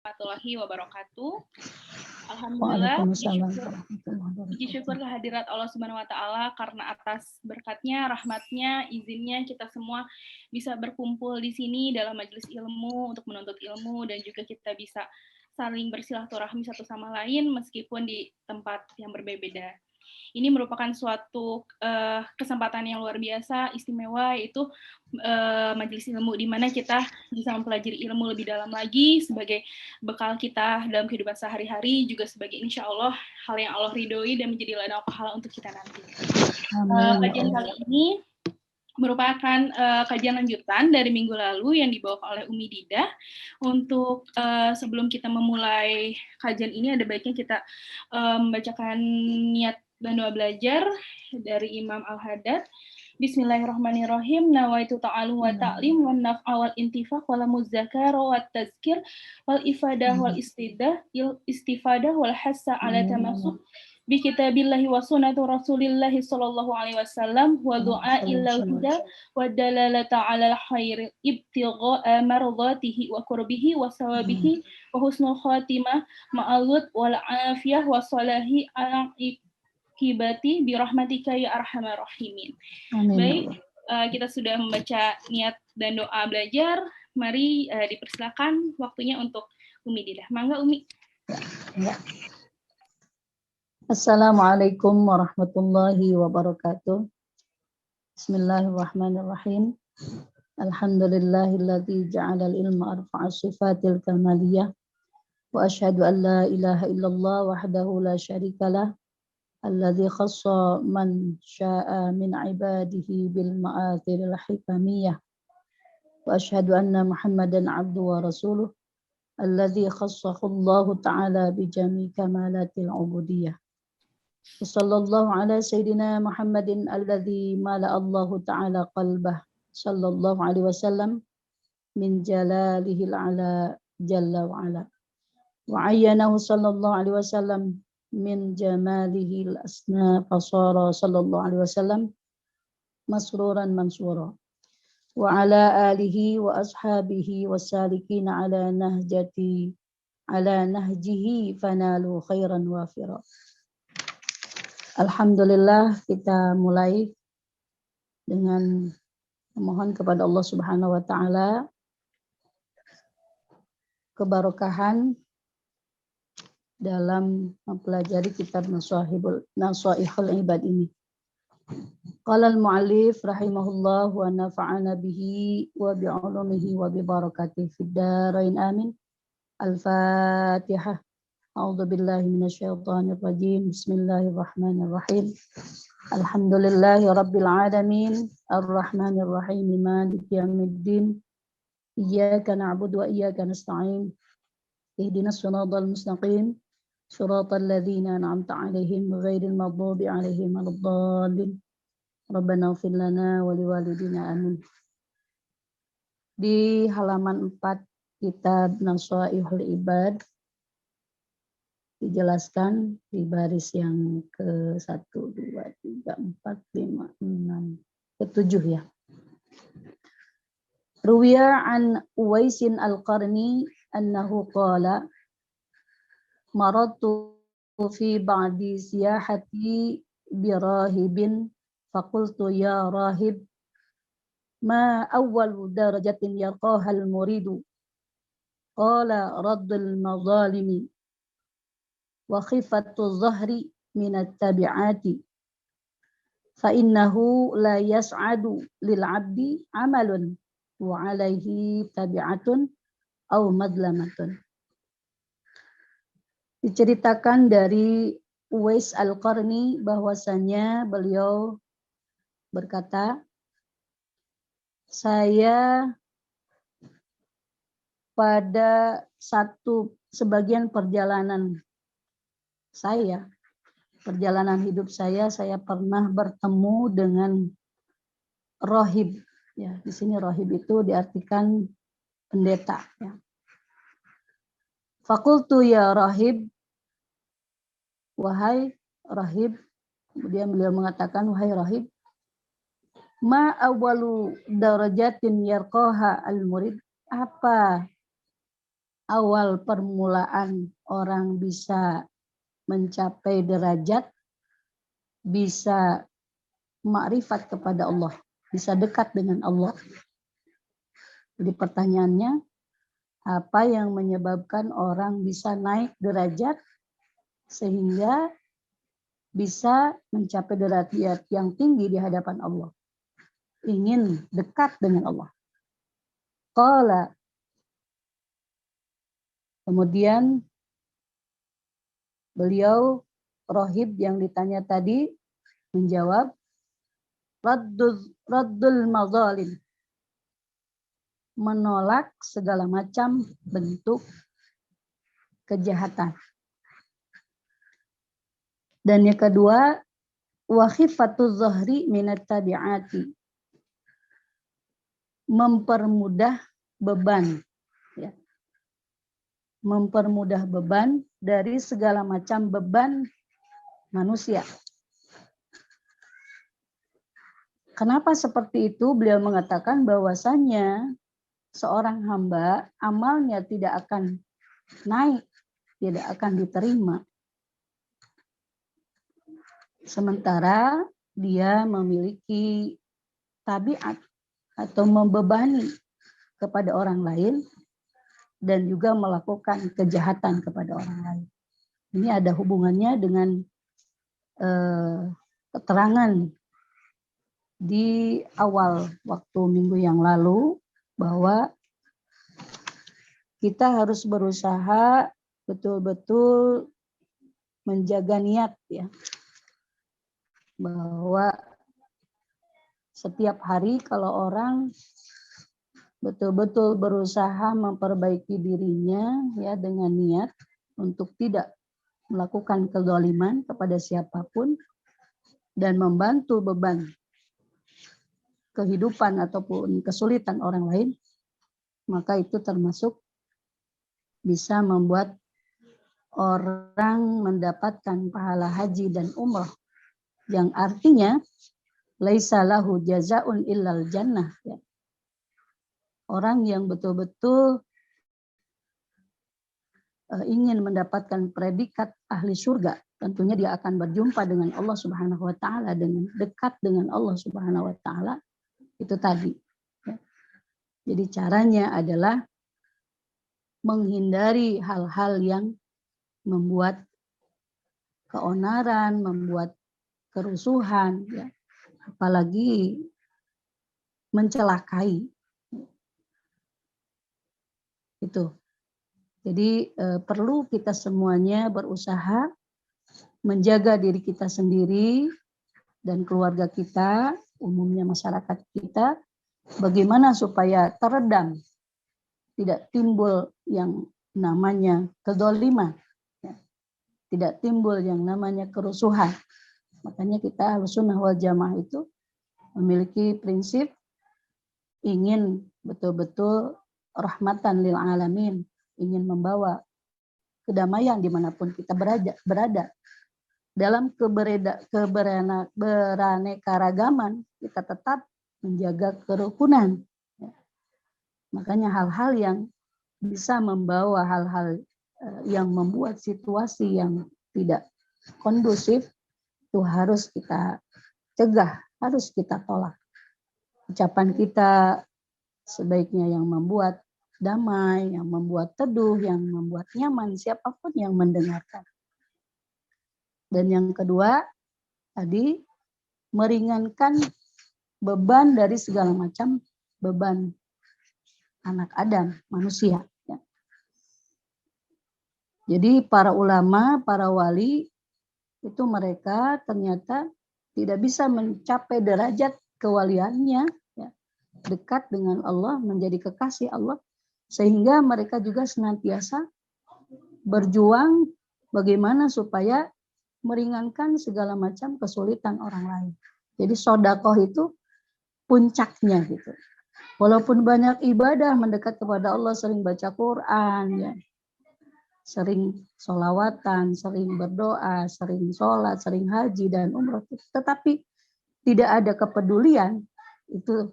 warahmatullahi wabarakatuh. Alhamdulillah, Waalaikumsalam warahmatullahi puji syukur wabarakatuh. kehadirat Allah Subhanahu wa taala karena atas berkatnya, rahmatnya, izinnya kita semua bisa berkumpul di sini dalam majelis ilmu untuk menuntut ilmu dan juga kita bisa saling bersilaturahmi satu sama lain meskipun di tempat yang berbeda. Ini merupakan suatu kesempatan yang luar biasa, istimewa, yaitu majelis ilmu di mana kita bisa mempelajari ilmu lebih dalam lagi sebagai bekal kita dalam kehidupan sehari-hari, juga sebagai insya Allah hal yang Allah ridhoi dan menjadi ladang pahala untuk kita nanti. Kajian kali ini merupakan kajian lanjutan dari minggu lalu yang dibawa oleh Umi Didah. Untuk sebelum kita memulai kajian ini, ada baiknya kita membacakan niat dan doa belajar dari Imam Al-Haddad. Bismillahirrahmanirrahim. Nawaitu ta'alum wa ta'lim wa naf'a wal intifaq wal mudzakara wa tazkir wal ifadah wal istifadah wal hassa ala tamassuk bi kitabillahi wa sunnati rasulillahi sallallahu alaihi wasallam wa du'a illa huda wa dalalata ala al-khair ibtigha'a mardatihi wa qurbihi wa sawabihi wa husnul khatimah ma'alud wal afiyah wa salahi ala hibati birahmatika ya arhamar rahimin. Baik, kita sudah membaca niat dan doa belajar. Mari dipersilakan waktunya untuk Umi Didah. Mangga Umi. Ya. Assalamualaikum warahmatullahi wabarakatuh. Bismillahirrahmanirrahim. Alhamdulillahilladzi ja'ala al-ilma arfa'a sifatil kamaliyah wa asyhadu an la ilaha illallah wahdahu la syarikalah alladzi khassa man syaa min ibadihi bil ma'athiril hikamiyah wa asyhadu anna Muhammadan 'abduhu wa rasuluh alladzi khassahu Allah ta'ala bi jami' kamalatil ubudiyyah. Sallallahu ala sayyidina Muhammadin alladzi mala Allah ta'ala qalbah sallallahu alaihi wasallam min jalalihil ala jalla wa ala wa ayyanahu sallallahu alaihi wasallam min jamalihil asna fasara sallallahu alaihi wasallam masruran mansura wa ala alihi wa ashabihi wasalikin ala nahjihi fanalu khairan wafira. Alhamdulillah, kita mulai dengan memohon kepada Allah Subhanahu wa taala keberkahan dalam mempelajari kitab Nasaihul Ibad ini. Qala al-mu'allif rahimahullah wa nafa'ana bihi wa bi'ulumihi wa bi barakatihi fid dharain amin. Al-Fatihah. A'udzu billahi minasyaitonir rajim. Bismillahirrahmanirrahim. Alhamdulillahi rabbil alamin arrahmanir rahim maliki yaumiddin. Iyyaka na'budu wa iyyaka nasta'in. Ihdinas siratal mustaqim. Siratal ladzina an'amta 'alaihim ghairil maghdubi 'alaihim waladdallin. Rabbana ighfir lana wa liwalidina amin. Di halaman 4 kitab Nasaihul Ibad dijelaskan di baris yang ke-1, 2, 3, 4, 5, 6, ke-7 ya. Ruwiya an Uwaisin al-Qarni annahu qala maratu fi ba'di siyahati birahibin faqultu ya rahib ma awwalu darajatin yarqaha al-muridu qala raddul mazalimi wa khifatu zahri minat tabi'ati fa innahu la yas'adu lil 'abdi 'amalun wa 'alaihi tabi'atun aw madlamatun. Diceritakan dari Uwais Al-Qarni bahwasanya beliau berkata, saya pada sebagian perjalanan hidup saya pernah bertemu dengan rohib. Ya, di sini rohib itu diartikan pendeta. Ya. Fakultu ya rahib, wahai rahib. Kemudian beliau mengatakan, wahai rahib, ma awwalu darajatin yarqaha al-murid, apa awal permulaan orang bisa mencapai derajat, bisa makrifat kepada Allah, bisa dekat dengan Allah. Jadi pertanyaannya, apa yang menyebabkan orang bisa naik derajat sehingga bisa mencapai derajat yang tinggi di hadapan Allah? Ingin dekat dengan Allah. Qala. Kemudian beliau rohib yang ditanya tadi menjawab, raddul mazalim, menolak segala macam bentuk kejahatan. Dan yang kedua, wa khifatuz zahri minat tabi'ati, mempermudah beban, ya. Mempermudah beban dari segala macam beban manusia. Kenapa seperti itu? Beliau mengatakan bahwasannya seorang hamba amalnya tidak akan naik, tidak akan diterima. Sementara dia memiliki tabiat atau membebani kepada orang lain dan juga melakukan kejahatan kepada orang lain. Ini ada hubungannya dengan keterangan di awal waktu minggu yang lalu bahwa kita harus berusaha betul-betul menjaga niat, ya, bahwa setiap hari kalau orang betul-betul berusaha memperbaiki dirinya, ya, dengan niat untuk tidak melakukan kezaliman kepada siapapun dan membantu beban kehidupan ataupun kesulitan orang lain, maka itu termasuk bisa membuat orang mendapatkan pahala haji dan umrah, yang artinya laisa lahu jazaa'un illal jannah, ya. Orang yang betul-betul ingin mendapatkan predikat ahli surga, tentunya dia akan berjumpa dengan Allah Subhanahu wa taala, dengan dekat dengan Allah Subhanahu wa taala. Itu tadi, ya. Jadi caranya adalah menghindari hal-hal yang membuat keonaran, membuat kerusuhan, ya, apalagi mencelakai. Itu. Jadi perlu kita semuanya berusaha menjaga diri kita sendiri dan keluarga kita, umumnya masyarakat kita, bagaimana supaya teredam, tidak timbul yang namanya kezaliman, ya, tidak timbul yang namanya kerusuhan. Makanya kita Ahlussunnah wal Jamaah itu memiliki prinsip ingin betul-betul rahmatan lil alamin, ingin membawa kedamaian dimanapun kita berada. Dalam beraneka-ragaman kita tetap menjaga kerukunan. Makanya hal-hal yang bisa membawa hal-hal yang membuat situasi yang tidak kondusif itu harus kita cegah, harus kita tolak. Ucapan kita sebaiknya yang membuat damai, yang membuat teduh, yang membuat nyaman siapapun yang mendengarkan. Dan yang kedua, tadi meringankan beban dari segala macam beban anak Adam, manusia. Ya. Jadi para ulama, para wali, itu mereka ternyata tidak bisa mencapai derajat kewaliannya, ya, dekat dengan Allah, menjadi kekasih Allah, sehingga mereka juga senantiasa berjuang bagaimana supaya meringankan segala macam kesulitan orang lain. Jadi sedekah itu puncaknya gitu. Walaupun banyak ibadah, mendekat kepada Allah, sering baca Quran, ya, sering sholawatan, sering berdoa, sering sholat, sering haji dan umrah, tetapi tidak ada kepedulian, itu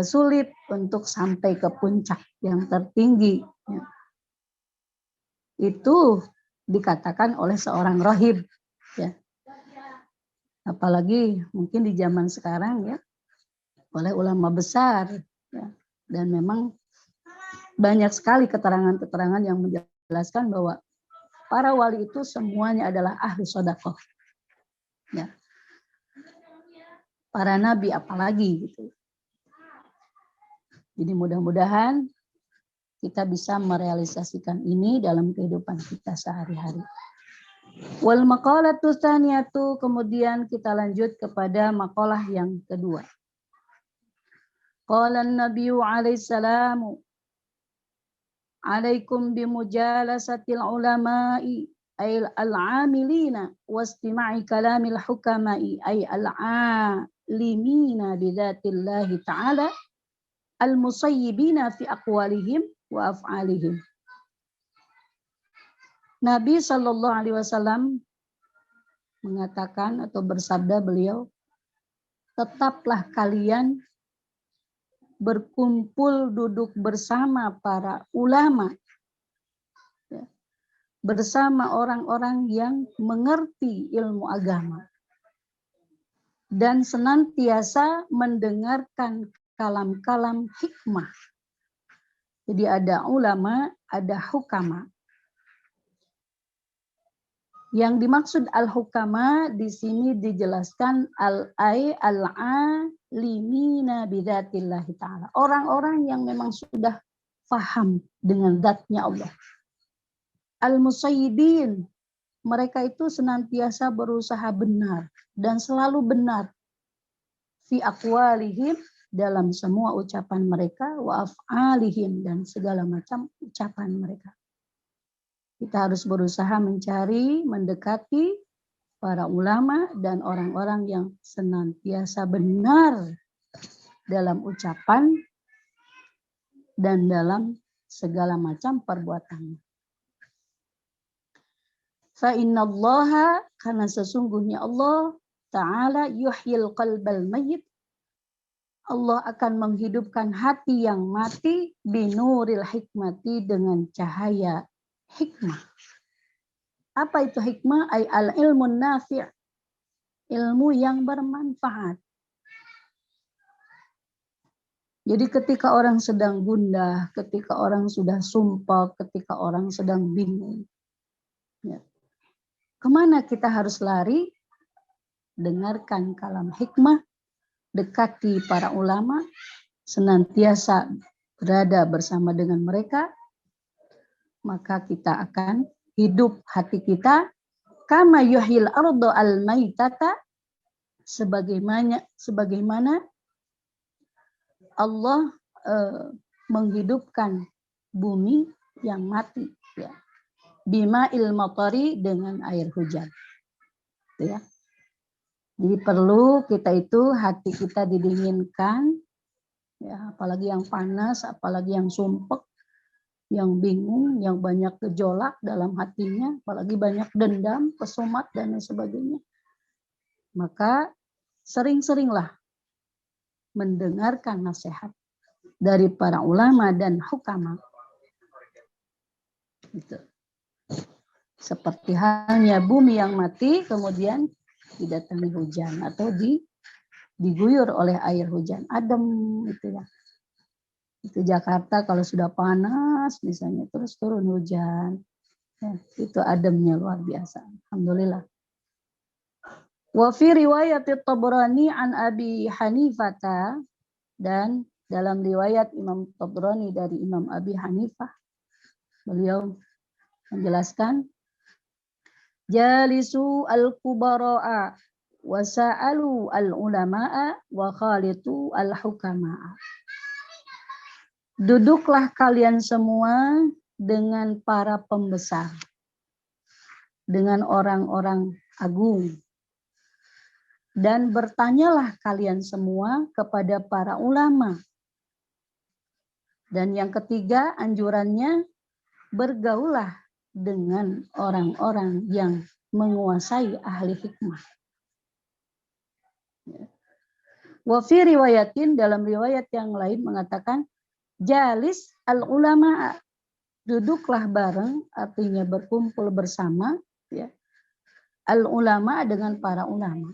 sulit untuk sampai ke puncak yang tertinggi, ya. itu dikatakan oleh seorang rahib, ya. Apalagi mungkin di zaman sekarang ya, oleh ulama besar, ya. Dan memang banyak sekali keterangan-keterangan yang menjelaskan bahwa para wali itu semuanya adalah ahli sedekah. Ya. Para nabi apalagi gitu. Jadi mudah-mudahan kita bisa merealisasikan ini dalam kehidupan kita sehari-hari. Wal maqalatu tsaniyatu, kemudian kita lanjut kepada makalah yang kedua. Qala an-nabiyyu alaihi salamu alaikum bimujalasatil ulama'i ay al-amilina wastima'i kalamil hukama'i ay al-alimina bidzatillahi ta'ala al-musayyibina fi aqwalihim wa af'alihim. Nabi Shallallahu Alaihi Wasallam mengatakan atau bersabda beliau, tetaplah kalian berkumpul duduk bersama para ulama, ya, bersama orang-orang yang mengerti ilmu agama dan senantiasa mendengarkan kalam-kalam hikmah. Jadi ada ulama, ada hukama. Yang dimaksud al-hukama di sini dijelaskan al-alimina bidzatillahi ta'ala. Orang-orang yang memang sudah paham dengan zatnya Allah. Al-musayyibin, mereka itu senantiasa berusaha benar dan selalu benar. Fi aqwalihim, dalam semua ucapan mereka, wa af'alihim, dan segala macam ucapan mereka. Kita harus berusaha mencari, mendekati para ulama dan orang-orang yang senantiasa benar dalam ucapan dan dalam segala macam perbuatannya. Fa innallaha, karena sesungguhnya Allah Ta'ala yuhyil qalbal mayyit, Allah akan menghidupkan hati yang mati binuril hikmati, dengan cahaya hikmah. Apa itu hikmah? Ay al-ilmun nafi', ilmu yang bermanfaat. Jadi ketika orang sedang gundah, ketika orang sudah sumpah, ketika orang sedang bingung, ya, kemana kita harus lari? Dengarkan kalam hikmah, dekati para ulama, senantiasa berada bersama dengan mereka, maka kita akan hidup hati kita kama yuhyil ardo al maitata, sebagaimana Allah menghidupkan bumi yang mati, ya. Bima il matari, dengan air hujan, ya. Jadi perlu kita itu hati kita didinginkan, ya, apalagi yang panas, apalagi yang sumpek, yang bingung, yang banyak gejolak dalam hatinya, apalagi banyak dendam, kesumat, dan lain sebagainya. Maka sering-seringlah mendengarkan nasihat dari para ulama dan hukama. Gitu. Seperti halnya bumi yang mati, kemudian didatangi hujan atau diguyur oleh air hujan. Adem, itu ya. Itu Jakarta kalau sudah panas misalnya terus turun hujan, ya, itu ademnya luar biasa. Alhamdulillah. Wa fi riwayat Tabrani an Abi Hanifah, dan dalam riwayat Imam Tabrani dari Imam Abi Hanifah, beliau menjelaskan, jalisu al-kubara'a wa sa'alu al-ulama'a wa khalitu al-hukama'a. Duduklah kalian semua dengan para pembesar, dengan orang-orang agung, dan bertanyalah kalian semua kepada para ulama. Dan yang ketiga, anjurannya, bergaullah dengan orang-orang yang menguasai ahli hikmah. Wa fi riwayatin, dalam riwayat yang lain mengatakan, jalis al-ulama, duduklah bareng, artinya berkumpul bersama, ya. Al-ulama dengan para ulama.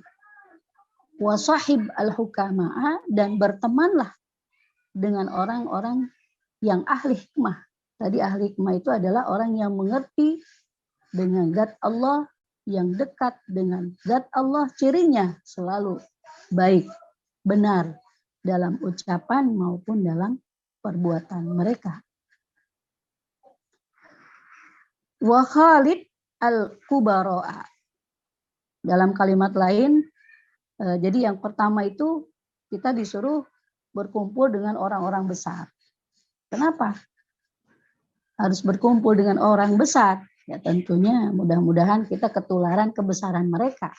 Wa sahib al-hukama'a, dan bertemanlah dengan orang-orang yang ahli hikmah. Tadi ahli hikmah itu adalah orang yang mengerti dengan zat Allah, yang dekat dengan zat Allah, cirinya selalu baik, benar dalam ucapan maupun dalam perbuatan mereka. Wa khalid al-kubara'a. Dalam kalimat lain, jadi yang pertama itu kita disuruh berkumpul dengan orang-orang besar. Kenapa harus berkumpul dengan orang besar? Ya tentunya mudah-mudahan kita ketularan kebesaran mereka.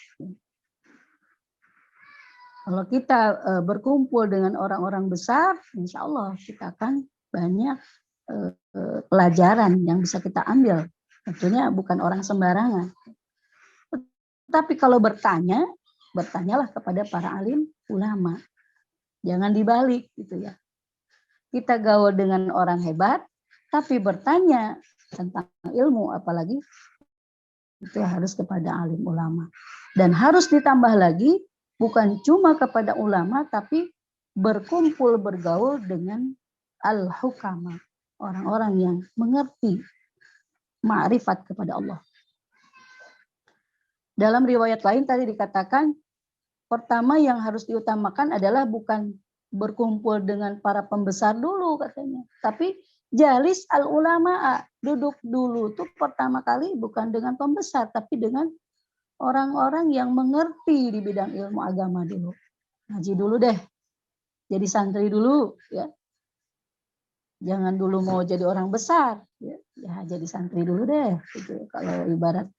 Kalau kita berkumpul dengan orang-orang besar, insya Allah kita akan banyak pelajaran yang bisa kita ambil. Tentunya bukan orang sembarangan. Tapi kalau bertanyalah kepada para alim ulama. Jangan dibalik gitu ya. Kita gaul dengan orang hebat, tapi bertanya tentang ilmu, apalagi itu harus kepada alim ulama. Dan harus ditambah lagi, bukan cuma kepada ulama, tapi berkumpul bergaul dengan al-hukama, orang-orang yang mengerti ma'rifat kepada Allah. Dalam riwayat lain tadi dikatakan, pertama yang harus diutamakan adalah bukan berkumpul dengan para pembesar dulu katanya, tapi jalis al-ulama, duduk dulu tuh pertama kali bukan dengan pembesar, tapi dengan orang-orang yang mengerti di bidang ilmu agama dulu. Ngaji dulu deh, jadi santri dulu ya. Jangan dulu mau jadi orang besar, ya jadi santri dulu deh. Gitu. Kalau ibarat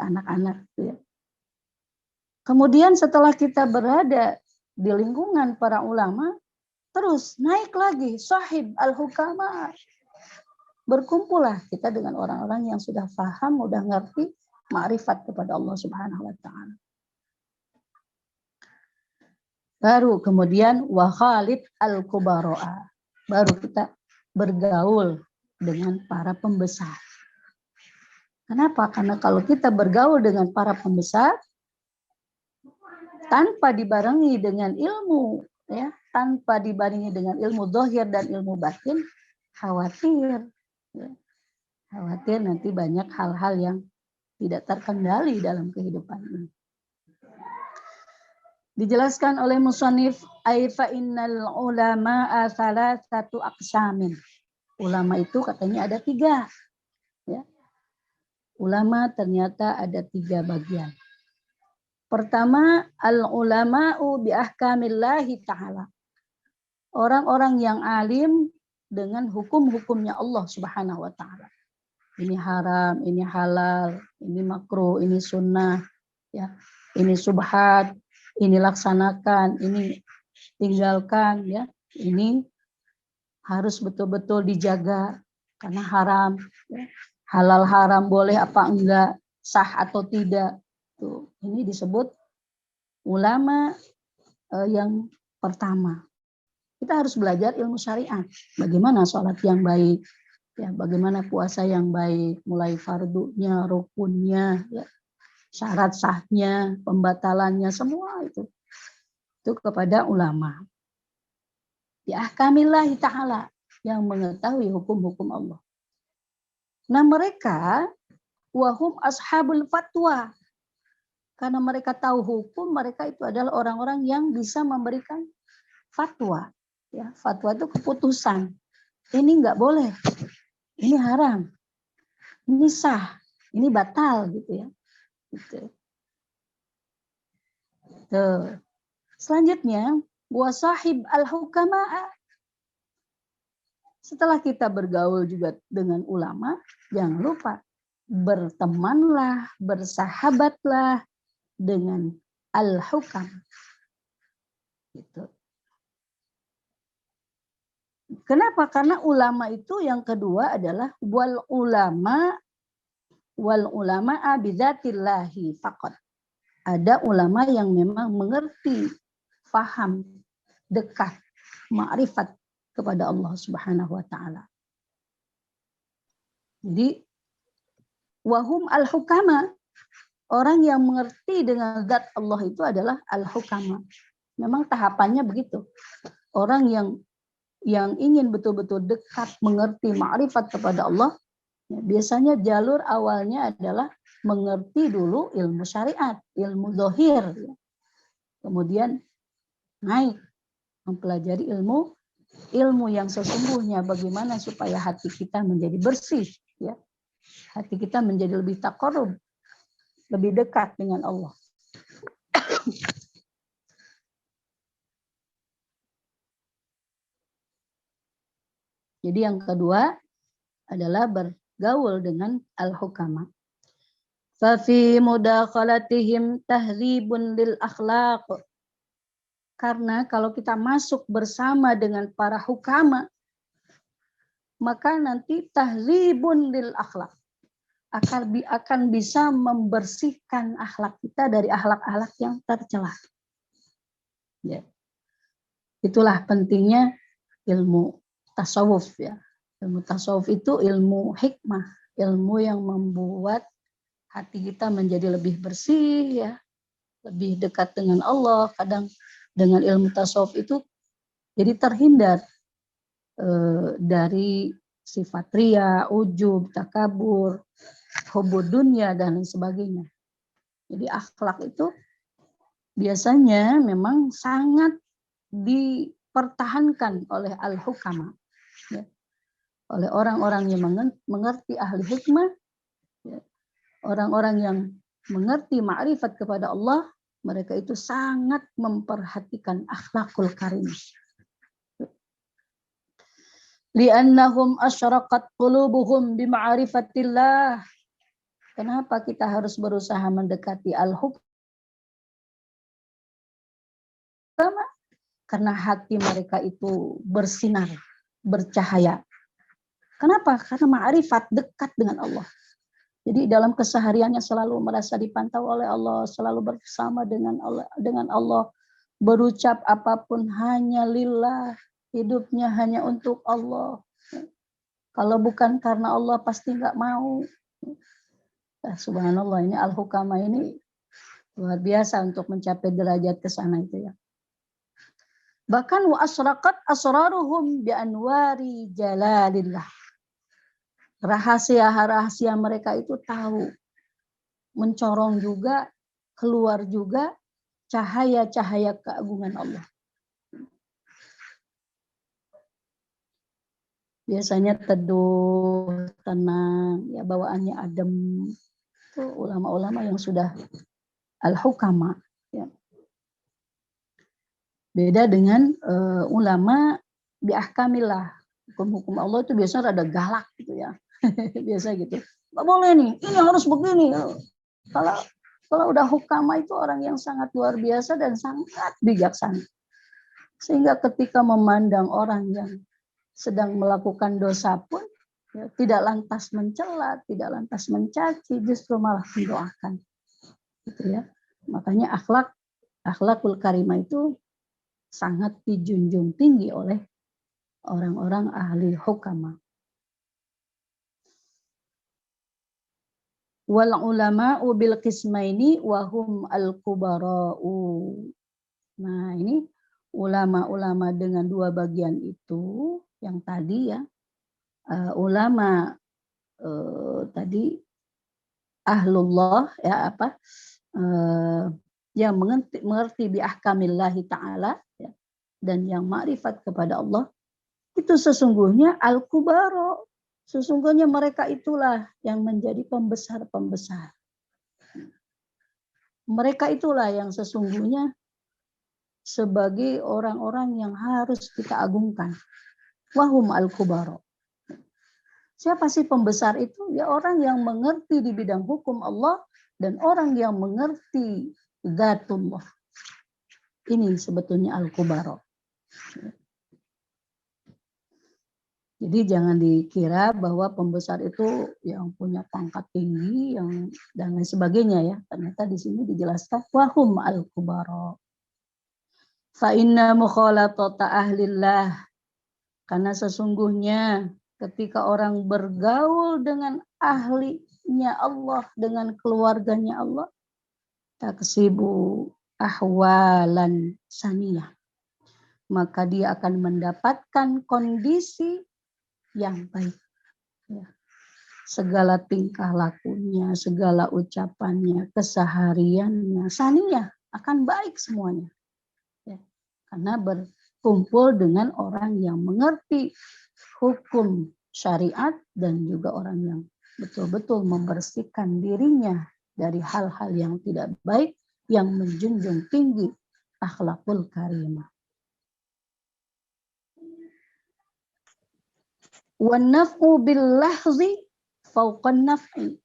anak-anak, gitu ya. Kemudian setelah kita berada di lingkungan para ulama, terus naik lagi, sahib al-hukama. Berkumpullah kita dengan orang-orang yang sudah paham, sudah ngerti ma'rifat kepada Allah Subhanahu wa taala. Baru kemudian wa khalid al-kubara'a. Baru kita bergaul dengan para pembesar. Kenapa? Karena kalau kita bergaul dengan para pembesar tanpa dibarengi dengan ilmu, ya, tanpa dibarengi dengan ilmu zahir dan ilmu batin, khawatir, ya. Khawatir nanti banyak hal-hal yang tidak terkendali dalam kehidupan ini. Dijelaskan oleh musannif, aifa innal ulama'a salasatu aqsamin. Ulama itu katanya ada 3. Ya. Ulama ternyata ada 3 bagian. Pertama, al-ulama'u bi ahkamillahi ta'ala. Orang-orang yang alim dengan hukum-hukumnya Allah Subhanahu wa taala. Ini haram, ini halal, ini makruh, ini sunnah, ya. Ini subhat, ini laksanakan, ini tinggalkan, ya. Ini harus betul-betul dijaga karena haram, ya. Halal haram boleh apa enggak, sah atau tidak. Tuh, ini disebut ulama yang pertama. Kita harus belajar ilmu syariat. Bagaimana sholat yang baik, ya, bagaimana puasa yang baik, mulai fardunya, rukunnya, ya, syarat sahnya, pembatalannya, semua itu kepada ulama. Di ahkamillahi ta'ala, yang mengetahui hukum-hukum Allah. Nah mereka wahum ashabul fatwa. Karena mereka tahu hukum, mereka itu adalah orang-orang yang bisa memberikan fatwa. Ya, fatwa itu keputusan. Ini enggak boleh, ini haram, ini sah, ini batal, gitu ya. Gitu. Tuh. Selanjutnya, wasahib al-hukama'a. Setelah kita bergaul juga dengan ulama, jangan lupa bertemanlah, bersahabatlah dengan al-hukam. Gitu. Kenapa? Karena ulama itu yang kedua adalah wal ulama bidzatillahi faqat. Ada ulama yang memang mengerti, faham, dekat, ma'rifat kepada Allah Subhanahu wa taala. Jadi wahum al-hukama, orang yang mengerti dengan zat Allah itu adalah al-hukama. Memang tahapannya begitu. Orang yang ingin betul-betul dekat mengerti ma'rifat kepada Allah, ya, biasanya jalur awalnya adalah mengerti dulu ilmu syariat, ilmu zahir, ya. Kemudian naik mempelajari ilmu yang sesungguhnya, bagaimana supaya hati kita menjadi bersih, ya. Hati kita menjadi lebih taqarrub, lebih dekat dengan Allah. Jadi yang kedua adalah bergaul dengan al-hukama. Fa fi mudakhalatihim tahribun lil akhlaq. Karena kalau kita masuk bersama dengan para hukama, maka nanti tahribun lil akhlaq, akan bisa membersihkan akhlak kita dari akhlak-akhlak yang tercela. Ya. Itulah pentingnya ilmu tasawuf, ya. Ilmu tasawuf itu ilmu hikmah, ilmu yang membuat hati kita menjadi lebih bersih, ya, lebih dekat dengan Allah. Kadang dengan ilmu tasawuf itu jadi terhindar dari sifat ria, ujub, takabur, hubud dunia, dan lain sebagainya. Jadi akhlak itu biasanya memang sangat dipertahankan oleh al-hukama, ya. Oleh orang-orang yang mengerti ahli hikmah, ya. Orang-orang yang mengerti ma'rifat kepada Allah, mereka itu sangat memperhatikan akhlakul karimah. Li'annahum asyraqat qulubuhum bima'rifatillah. Kenapa kita harus berusaha mendekati al-hukama? Karena hati mereka itu bersinar, bercahaya. Kenapa? Karena ma'rifat, dekat dengan Allah. Jadi dalam kesehariannya selalu merasa dipantau oleh Allah, selalu bersama dengan Allah, berucap apapun hanya lillah, hidupnya hanya untuk Allah. Kalau bukan karena Allah pasti nggak mau. Subhanallah, ini al-hukama ini luar biasa untuk mencapai derajat ke sana itu, ya. Bahkan wa asraqat asraruhum bi anwari jalalillah. Rahasia-rahasia mereka itu tahu, mencorong juga, keluar juga cahaya-cahaya keagungan Allah. Biasanya teduh, tenang, ya, bawaannya adem. Itu ulama-ulama yang sudah al-hukama, ya. Beda dengan ulama bi ahkamillah. Hukum-hukum Allah itu biasanya rada galak gitu, ya. Biasa gitu. Nggak boleh nih, ini harus begini. Kalau udah hukama itu orang yang sangat luar biasa dan sangat bijaksana. Sehingga ketika memandang orang yang sedang melakukan dosa pun, ya, tidak lantas mencela, tidak lantas mencaci, justru malah mendoakan. Gitu, ya. Makanya akhlakul karimah itu sangat dijunjung tinggi oleh orang-orang ahli hukama. Wal ulama'u bil qismaini wa hum al-kubara'u. Nah, ini ulama-ulama dengan dua bagian itu yang tadi, ya. Ulama tadi ahlullah, ya, yang mengerti bi ahkamillahi ta'ala, ya, dan yang ma'rifat kepada Allah, itu sesungguhnya al-kubara. Sesungguhnya mereka itulah yang menjadi pembesar-pembesar. Mereka itulah yang sesungguhnya sebagai orang-orang yang harus kita agungkan. Wahum al-kubara. Siapa sih pembesar itu? Ya, orang yang mengerti di bidang hukum Allah dan orang yang mengerti dzatullah. Ini sebetulnya al-kubara. Jadi jangan dikira bahwa pembesar itu yang punya pangkat tinggi, yang dan lain sebagainya, ya. Ternyata di sini dijelaskan wahum al-kubara. Fa inna mukhalatata ahlillah, karena sesungguhnya ketika orang bergaul dengan ahlinya Allah, dengan keluarganya Allah, taksibu ahwalan saniyah, maka dia akan mendapatkan kondisi yang baik. Ya. Segala tingkah lakunya, segala ucapannya, kesehariannya, saniyah akan baik semuanya. Ya. Karena berkumpul dengan orang yang mengerti hukum syariat dan juga orang yang betul-betul membersihkan dirinya dari hal-hal yang tidak baik, yang menjunjung tinggi akhlakul karimah. Wan naf'u bil lahzi fauqan naf'i.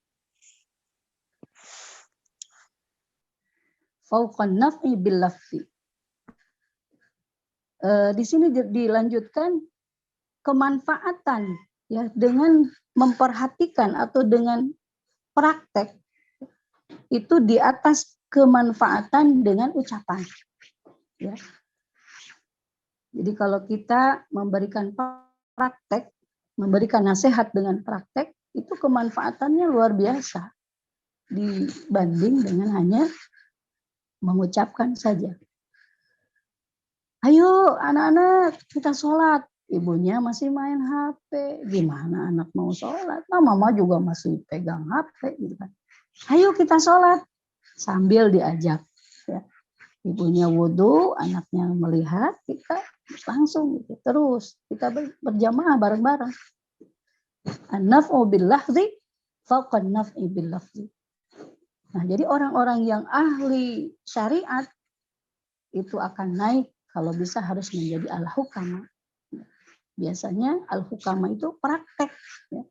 Fauqan naf'i bil lafzi. Di sini dilanjutkan kemanfaatan, ya, dengan memperhatikan atau dengan praktek itu di atas kemanfaatan dengan ucapan. Ya. Jadi kalau kita memberikan praktek, memberikan nasihat dengan praktek, itu kemanfaatannya luar biasa dibanding dengan hanya mengucapkan saja. Ayo anak-anak kita sholat. Ibunya masih main HP. Gimana anak mau sholat? Nah, mama juga masih pegang HP. Gitu kan. Ayo kita sholat. Sambil diajak. Ya. Ibunya wudhu, anaknya melihat, kita langsung gitu. Terus kita berjamaah bareng-bareng. An-naf'u bil lahzi fauqan naf'i bil lafzi. Nah, jadi orang-orang yang ahli syariat itu akan naik, kalau bisa harus menjadi al-hukama. Biasanya al-hukama itu praktek. Ya.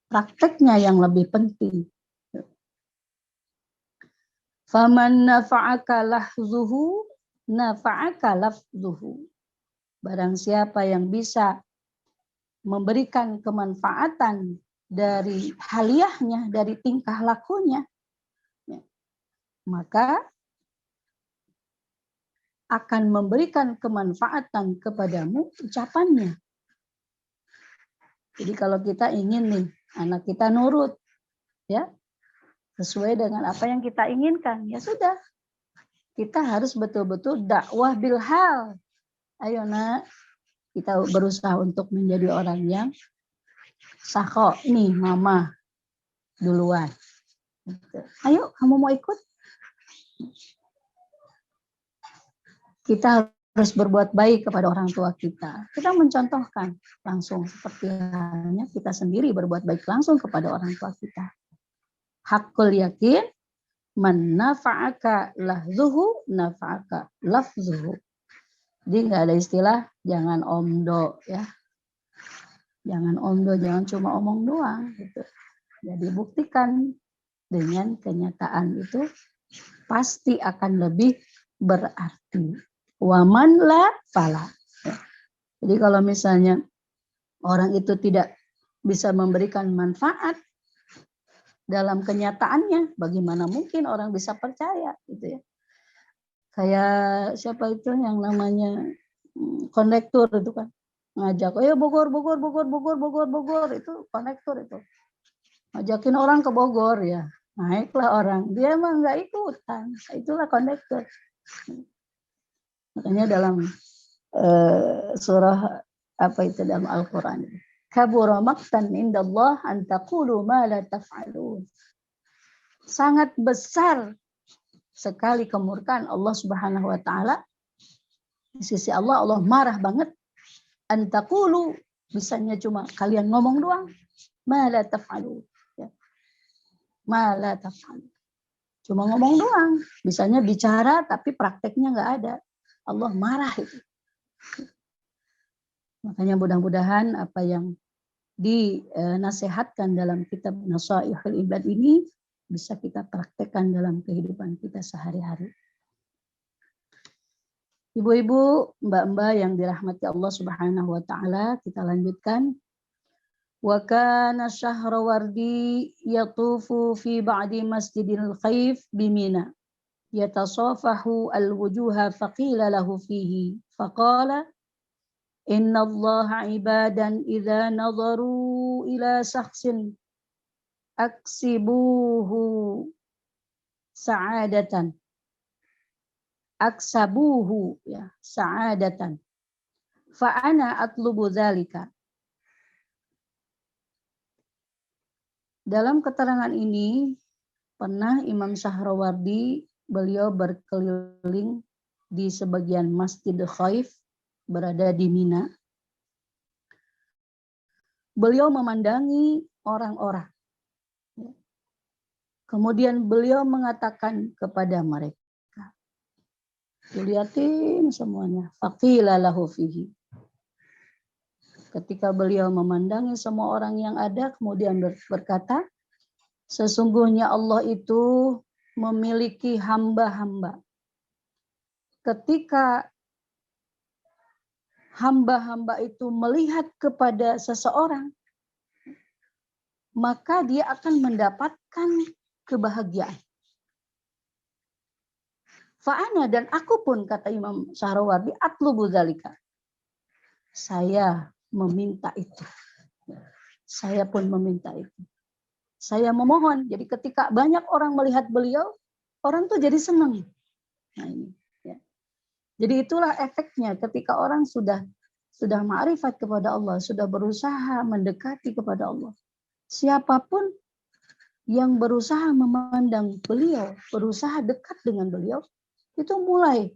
Prakteknya yang lebih penting. Faman nafa'aka lahzuhu nafa'aka lafzuhu. Barang siapa yang bisa memberikan kemanfaatan dari haliahnya, dari tingkah lakunya, ya, maka akan memberikan kemanfaatan kepadamu ucapannya. Jadi kalau kita ingin nih anak kita nurut, ya, sesuai dengan apa yang kita inginkan, ya sudah, kita harus betul-betul dakwah bil hal. Ayo nak, kita berusaha untuk menjadi orang yang sakho. Nih mama duluan. Ayo kamu mau ikut? Kita harus berbuat baik kepada orang tua kita. Kita mencontohkan langsung seperti halnya kita sendiri berbuat baik langsung kepada orang tua kita. Hakul yakin, man nafa'aka lahzuhu nafa'aka lafzuhu. Jadi nggak ada istilah jangan omdo, ya. Jangan omdo, jangan cuma omong doang gitu. Jadi buktikan dengan kenyataan itu pasti akan lebih berarti. Waman la fala. Jadi kalau misalnya orang itu tidak bisa memberikan manfaat dalam kenyataannya, bagaimana mungkin orang bisa percaya gitu ya. Kayak siapa itu yang namanya konektor itu kan, ngajak, ayo Bogor, Bogor, Bogor, Bogor, Bogor, Bogor, itu konektor itu. Ngajakin orang ke Bogor ya, naiklah orang, dia emang nggak ikutan, itulah konektor. Makanya dalam surah apa itu dalam Al-Quran, kabura maqtan indallah an taqulu ma la taf'alun. Sangat besar sekali kemurkaan Allah Subhanahu wa taala. Di sisi Allah, Allah marah banget. An taqulu, bisanya cuma kalian ngomong doang, ma la taf'alun. Ya. Ma la taf'alun. Cuma ngomong doang, bisanya bicara tapi prakteknya nggak ada. Allah marah itu. Makanya mudah-mudahan apa yang dinasihatkan dalam kitab Nasaihul Ibad ini bisa kita praktekkan dalam kehidupan kita sehari-hari. Ibu-ibu, mbak-mbak yang dirahmati Allah Subhanahu wa taala, kita lanjutkan. Wa kana Syahrawardi yatufu fi ba'di Masjidil Khaif bimina. Yatasafahu al-wujuha faqila lahu fihi faqala Innallaha ibadan idza nadharu ila shakhsin aksibuhu sa'adatan. Aksabuhu ya sa'adatan. Fa ana atlubu dzalika. Dalam keterangan ini pernah Imam Syahrawardi beliau berkeliling di sebagian Masjid Khaif berada di Mina. Beliau memandangi orang-orang. Kemudian beliau mengatakan kepada mereka, dilihatin semuanya. Faqila lahu fihi. Ketika beliau memandangi semua orang yang ada, kemudian berkata, sesungguhnya Allah itu memiliki hamba-hamba. Ketika hamba-hamba itu melihat kepada seseorang, maka dia akan mendapatkan kebahagiaan. Fa'ana dan aku pun, kata Imam Syahrawardi, atlubu dzalika. Saya meminta itu. Saya pun meminta itu. Saya memohon. Jadi ketika banyak orang melihat beliau, orang tuh jadi senang. Nah ini. Ya. Jadi itulah efeknya ketika orang sudah ma'rifat kepada Allah, sudah berusaha mendekati kepada Allah. Siapapun yang berusaha memandang beliau, berusaha dekat dengan beliau, itu mulai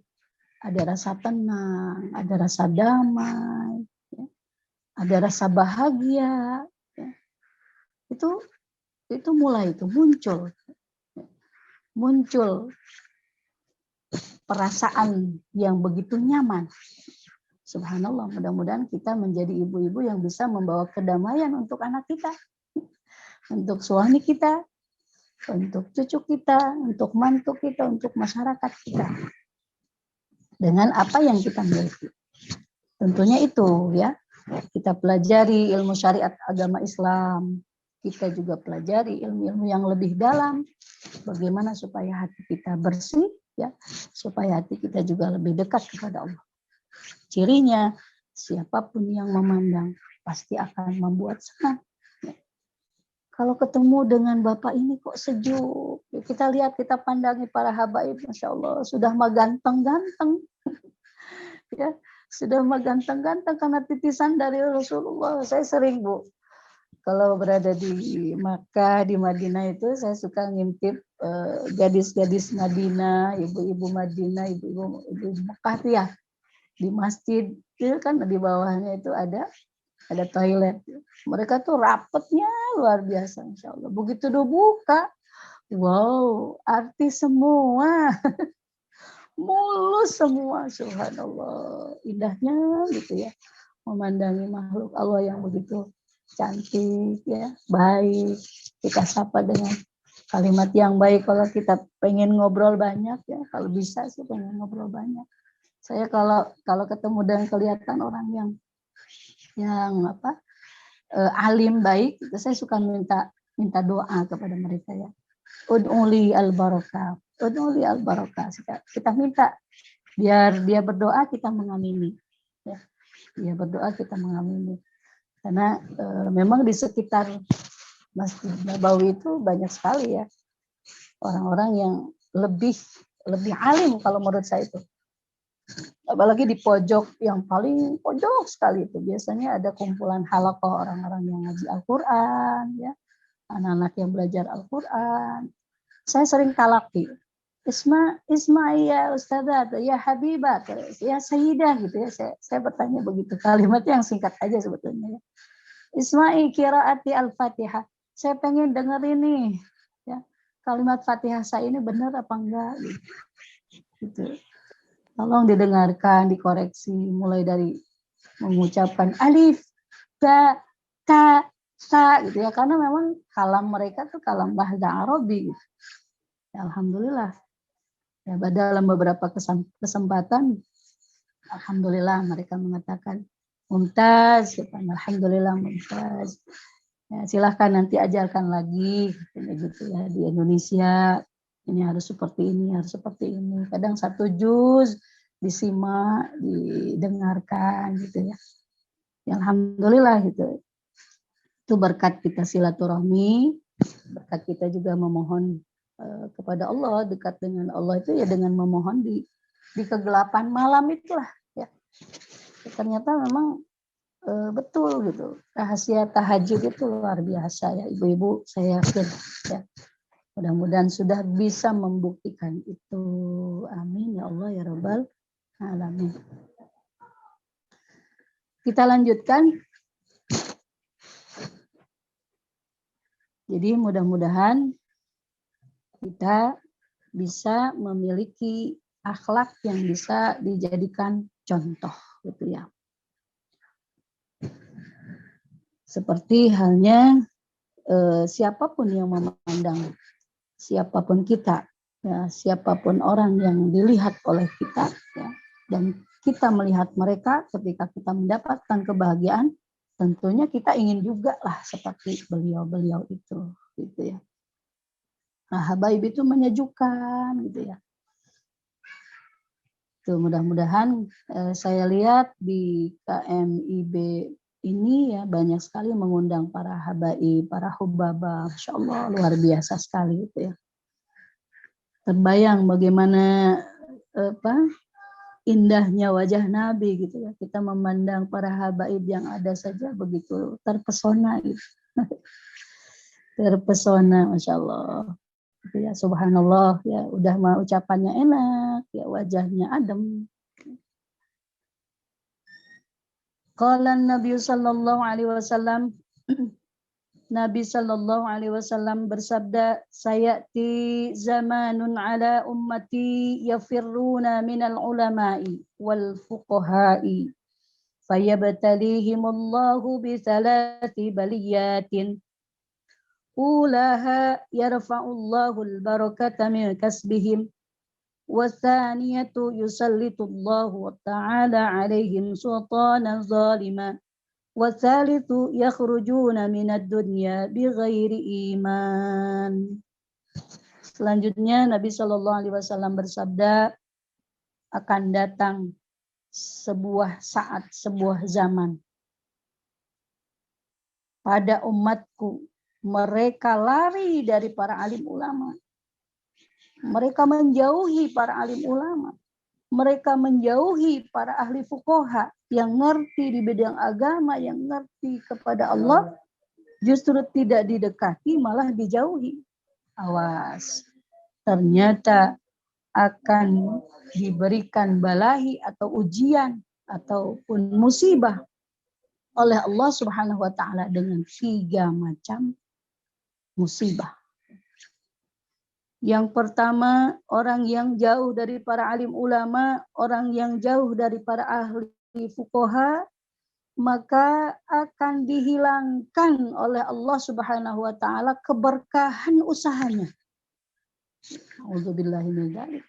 ada rasa tenang, ada rasa damai, ya. Ada rasa bahagia. Ya. Itu mulai itu muncul perasaan yang begitu nyaman. Subhanallah, mudah-mudahan kita menjadi ibu-ibu yang bisa membawa kedamaian untuk anak kita, untuk suami kita, untuk cucu kita, untuk mantu kita, untuk masyarakat kita. Dengan apa yang kita miliki. Tentunya itu ya, kita pelajari ilmu syariat agama Islam, kita juga pelajari ilmu-ilmu yang lebih dalam, bagaimana supaya hati kita bersih, ya, supaya hati kita juga lebih dekat kepada Allah. Cirinya, siapapun yang memandang pasti akan membuat senang. Kalau ketemu dengan Bapak ini kok sejuk. Kita lihat, kita pandangi para habaib, Masya Allah, sudah mah ganteng-ganteng. Ya, sudah mah ganteng-ganteng karena titisan dari Rasulullah. Saya sering, Bu, kalau berada di Makkah, di Madinah itu saya suka ngintip gadis-gadis Madinah, ibu-ibu Madinah, ibu-ibu Makkah ya. Di masjid itu kan di bawahnya itu ada toilet. Mereka tuh rapetnya luar biasa, Insya Allah. Begitu udah buka, wow, artis semua, mulus semua, subhanallah. Indahnya gitu ya, memandangi makhluk Allah yang begitu cantik, ya, baik. Kita sapa dengan kalimat yang baik. Kalau kita pengen ngobrol banyak, ya, kalau bisa sih pengen ngobrol banyak. Saya kalau ketemu dan kelihatan orang yang alim baik, itu saya suka minta doa kepada mereka ya. Ud'uli al-barakah. Ud'uli al-barakah. Kita minta biar dia berdoa kita mengamini. Ya. Dia berdoa kita mengamini. Karena memang di sekitar Masjid Nabawi itu banyak sekali ya orang-orang yang lebih alim kalau menurut saya itu. Apalagi di pojok yang paling pojok sekali itu biasanya ada kumpulan halaqah orang-orang yang ngaji Al-Qur'an ya, anak-anak yang belajar Al-Qur'an. Saya sering talaki. Isma ya Ustazah, ya Habibah, ya Sayyidah gitu ya. Saya bertanya begitu, kalimat yang singkat aja sebetulnya ya. Isma'i qiraati al-Fatihah. Saya pengen denger ini ya. Kalimat Fatihah saya ini benar apa enggak gitu. Tolong didengarkan, dikoreksi mulai dari mengucapkan alif, ba, ta, sa gitu ya. Karena memang kalam mereka tuh kalam bahasa Arabi gitu. Ya, alhamdulillah. Ya, dalam beberapa kesempatan alhamdulillah mereka mengatakan mumtaz, alhamdulillah mumtaz. Ya, silahkan nanti ajarkan lagi gitu ya di Indonesia. Ini harus seperti ini, harus seperti ini. Kadang satu juz disimak, didengarkan gitu ya. Ya, alhamdulillah gitu. Itu berkat kita silaturahmi, berkat kita juga memohon kepada Allah, dekat dengan Allah itu ya dengan memohon di kegelapan malam itulah ya. Ternyata memang betul gitu. Rahasia tahajud itu luar biasa ya ibu-ibu, saya yakin ya. Mudah-mudahan sudah bisa membuktikan itu. Amin ya Allah ya Rabbal alamin. Kita lanjutkan. Jadi mudah-mudahan kita bisa memiliki akhlak yang bisa dijadikan contoh gitu ya. Seperti halnya siapapun yang memandang, siapapun kita, ya, siapapun orang yang dilihat oleh kita, ya, dan kita melihat mereka ketika kita mendapatkan kebahagiaan, tentunya kita ingin juga lah seperti beliau-beliau itu, gitu ya. Nah, habaib itu menyejukkan, gitu ya. Tuh, mudah-mudahan saya lihat di KMIB ini ya banyak sekali mengundang para habaib, para hubaba, Masya Allah luar biasa sekali itu ya. Terbayang bagaimana indahnya wajah Nabi gitu ya. Kita memandang para habaib yang ada saja begitu terpesona gitu. Terpesona, Masya Allah. Ya, subhanallah ya, udah mah ucapannya enak ya, wajahnya adem. Qala Nabi sallallahu alaihi wasallam, Nabi sallallahu alaihi wasallam bersabda, sayati zamanun ala ummati yafirruna minal ulama'i wal fuqaha'i fayabtalihimullahu bi thalathi baliyatin ulaha yarfa'ullahu al-barakata min kasbihim والثانية يسلط الله تعالى عليهم سلطانا ظالما والثالث يخرجون من الدنيا بغير iman. Selanjutnya Nabi Shallallahu Alaihi Wasallam bersabda, akan datang sebuah saat, sebuah zaman pada umatku, mereka lari dari para alim ulama. Mereka menjauhi para alim ulama. Mereka menjauhi para ahli fuqaha yang ngerti di bidang agama, yang ngerti kepada Allah, justru tidak didekati, malah dijauhi. Awas, ternyata akan diberikan balahi atau ujian ataupun musibah oleh Allah Subhanahu wa taala dengan 3 macam musibah. Yang pertama, orang yang jauh dari para alim ulama, orang yang jauh dari para ahli fuqaha, maka akan dihilangkan oleh Allah Subhanahu wa taala keberkahan usahanya. Auzubillahi min dzalik.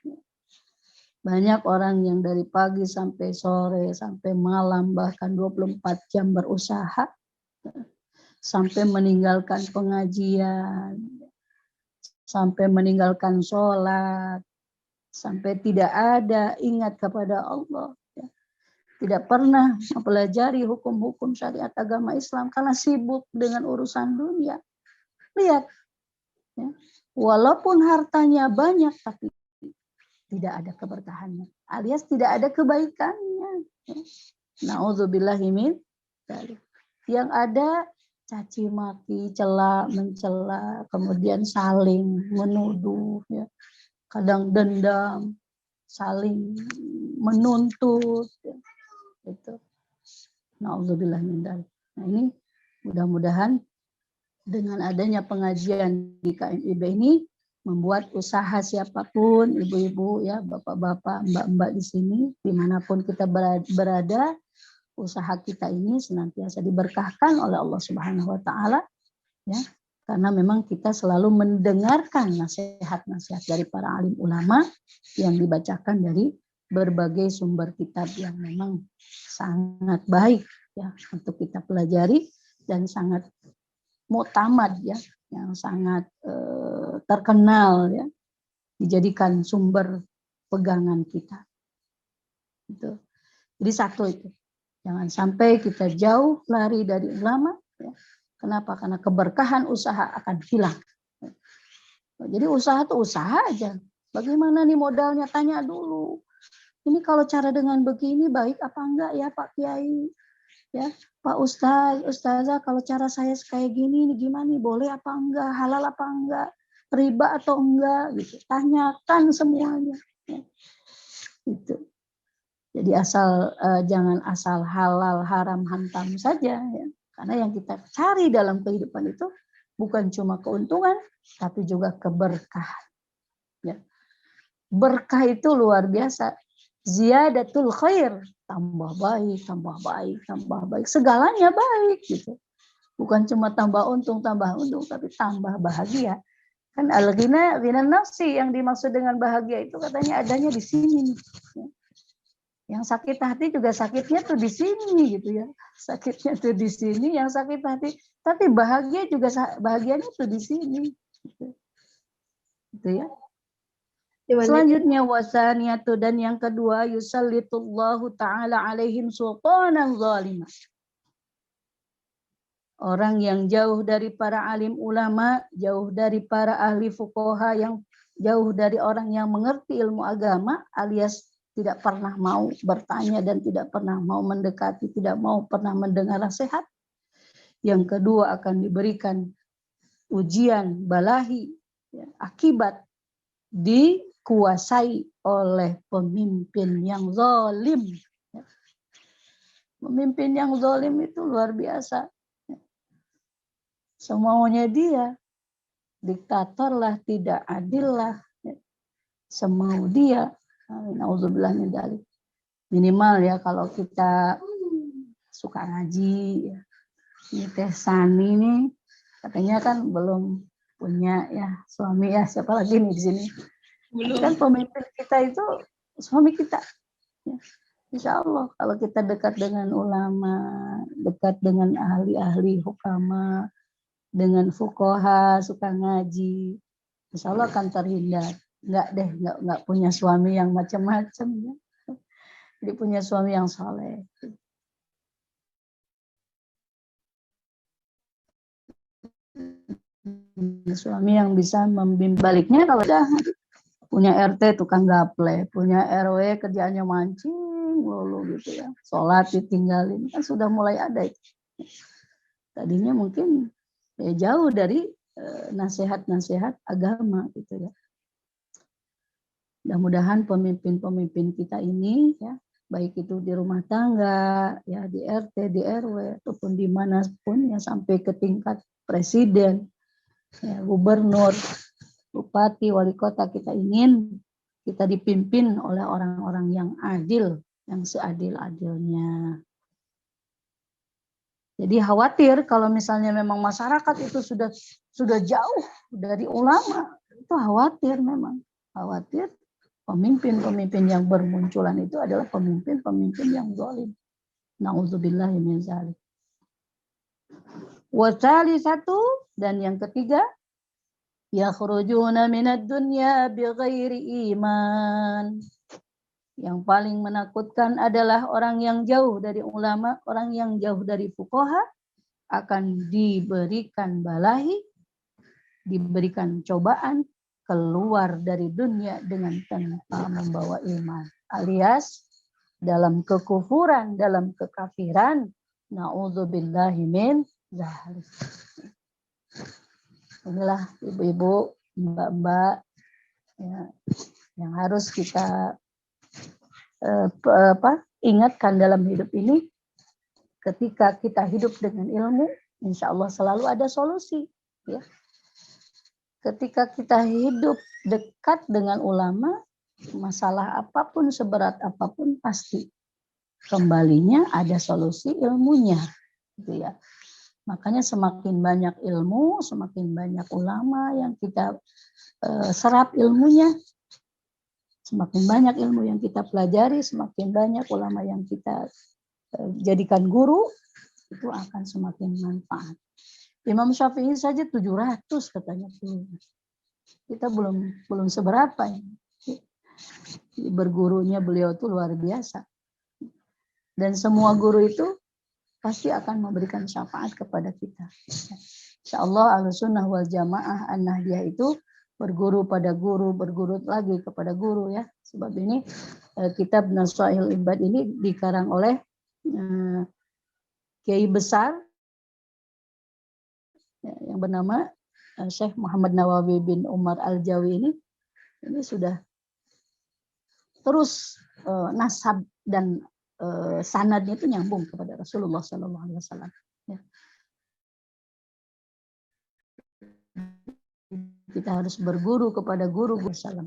Banyak orang yang dari pagi sampai sore, sampai malam, bahkan 24 jam berusaha, sampai meninggalkan pengajian, sampai meninggalkan sholat, sampai tidak ada ingat kepada Allah. Tidak pernah mempelajari hukum-hukum syariat agama Islam karena sibuk dengan urusan dunia. Lihat, ya, walaupun hartanya banyak, tapi tidak ada keberkahannya, alias tidak ada kebaikannya. Na'udzubillahi min dzalik. Yang ada caci maki, cela, mencela, kemudian saling menuduh, ya. Kadang dendam, saling menuntut, ya. Itu. Na'udzubillah min dzalik. Nah, ini mudah-mudahan dengan adanya pengajian di KMIB ini membuat usaha siapapun, ibu-ibu, ya, bapak-bapak, mbak-mbak di sini, dimanapun kita berada, usaha kita ini senantiasa diberkahkan oleh Allah Subhanahu wa taala, ya. Karena memang kita selalu mendengarkan nasihat-nasihat dari para alim ulama yang dibacakan dari berbagai sumber kitab yang memang sangat baik ya untuk kita pelajari dan sangat muktamad ya, yang sangat terkenal ya, dijadikan sumber pegangan kita. Itu. Jadi satu itu. Jangan sampai kita jauh lari dari ulama. Ya. Kenapa? Karena keberkahan usaha akan hilang. Jadi usaha tuh usaha aja. Bagaimana nih modalnya? Tanya dulu. Ini kalau cara dengan begini baik apa enggak ya Pak Kiai? Ya, Pak Ustaz, Ustazah, kalau cara saya kayak gini, ini gimana nih? Boleh apa enggak? Halal apa enggak? Riba atau enggak? Gitu. Tanyakan semuanya. Ya. Itu. Jadi jangan asal halal, haram, hantam saja. Ya. Karena yang kita cari dalam kehidupan itu bukan cuma keuntungan, tapi juga keberkahan. Ya. Berkah itu luar biasa. Ziyadatul khair, tambah baik, tambah baik, tambah baik. Segalanya baik gitu. Bukan cuma tambah untung, tapi tambah bahagia. Kan al-ghina ghinan nafsi, yang dimaksud dengan bahagia itu katanya adanya di sini. Yang sakit hati juga sakitnya tuh di sini gitu ya. Sakitnya tuh di sini, yang sakit hati. Tapi bahagia juga bahagianya tuh di sini. Gitu ya. Selanjutnya wasaniyatu, dan yang kedua yusallitullahu ta'ala alaihim sultanan zalimah. Orang yang jauh dari para alim ulama, jauh dari para ahli fuqaha, yang jauh dari orang yang mengerti ilmu agama, alias tidak pernah mau bertanya dan tidak pernah mau mendekati, tidak mau pernah mendengar nasihat. Yang kedua akan diberikan ujian, balahi, ya, akibat dikuasai oleh pemimpin yang zalim. Pemimpin yang zalim itu luar biasa. Semaunya dia, diktator lah, tidak adil lah. Semau dia. Nauzubillah min dzalik. Minimal ya kalau kita suka ngaji. Ini Teh Sani nih, katanya kan belum punya ya suami ya, siapa lagi nih di sini? Belum. Kan pemimpin kita itu suami kita. Ya. Insya Allah kalau kita dekat dengan ulama, dekat dengan ahli-ahli hukama, dengan fuqaha, suka ngaji, insya Allah akan terhindar. Enggak punya suami yang macam-macam. Ya. Jadi punya suami yang soleh. Suami yang bisa membimbing. Baliknya kalau udah punya RT tukang gaple, punya RW kerjaannya mancing lulu gitu ya, sholat ditinggalin, kan sudah mulai ada itu. Tadinya mungkin ya jauh dari nasihat-nasihat agama gitu ya. Mudah-mudahan pemimpin-pemimpin kita ini ya, baik itu di rumah tangga, ya di RT, di RW, ataupun dimanapun ya, sampai ke tingkat presiden, ya, gubernur, bupati, wali kota, kita ingin kita dipimpin oleh orang-orang yang adil, yang seadil-adilnya. Jadi khawatir kalau misalnya memang masyarakat itu sudah jauh dari ulama, itu khawatir memang. Khawatir pemimpin-pemimpin yang bermunculan itu adalah pemimpin-pemimpin yang zalim. Nauzubillahi min dzalik. Wasalisatu, dan yang ketiga, yakhrujuna minad dunya bighairi iman. Yang paling menakutkan adalah orang yang jauh dari ulama, orang yang jauh dari fuqaha akan diberikan balahi, diberikan cobaan, keluar dari dunia dengan tanpa membawa iman. Alias dalam kekufuran, dalam kekafiran. Na'udzubillahi min dzalik. Inilah ibu-ibu, mbak-mbak ya, yang harus kita ingatkan dalam hidup ini. Ketika kita hidup dengan ilmu, insya Allah selalu ada solusi. Ya. Ketika kita hidup dekat dengan ulama, masalah apapun, seberat apapun, pasti kembalinya ada solusi ilmunya. Gitu ya. Makanya semakin banyak ilmu, semakin banyak ulama yang kita serap ilmunya, semakin banyak ilmu yang kita pelajari, semakin banyak ulama yang kita jadikan guru, itu akan semakin manfaat. Imam Syafi'i saja 700 katanya. Kita belum seberapa. Bergurunya beliau itu luar biasa. Dan semua guru itu pasti akan memberikan syafaat kepada kita. Insya Allah Ahlussunnah wal Jamaah An-Nahdiyah itu berguru pada guru, berguru lagi kepada guru ya. Sebab ini kitab Nasaihul Ibad ini dikarang oleh kiai besar yang bernama Syekh Muhammad Nawawi bin Umar Al-Jawi ini sudah terus nasab dan sanadnya itu nyambung kepada Rasulullah SAW. Ya. Kita harus berguru kepada guru SAW.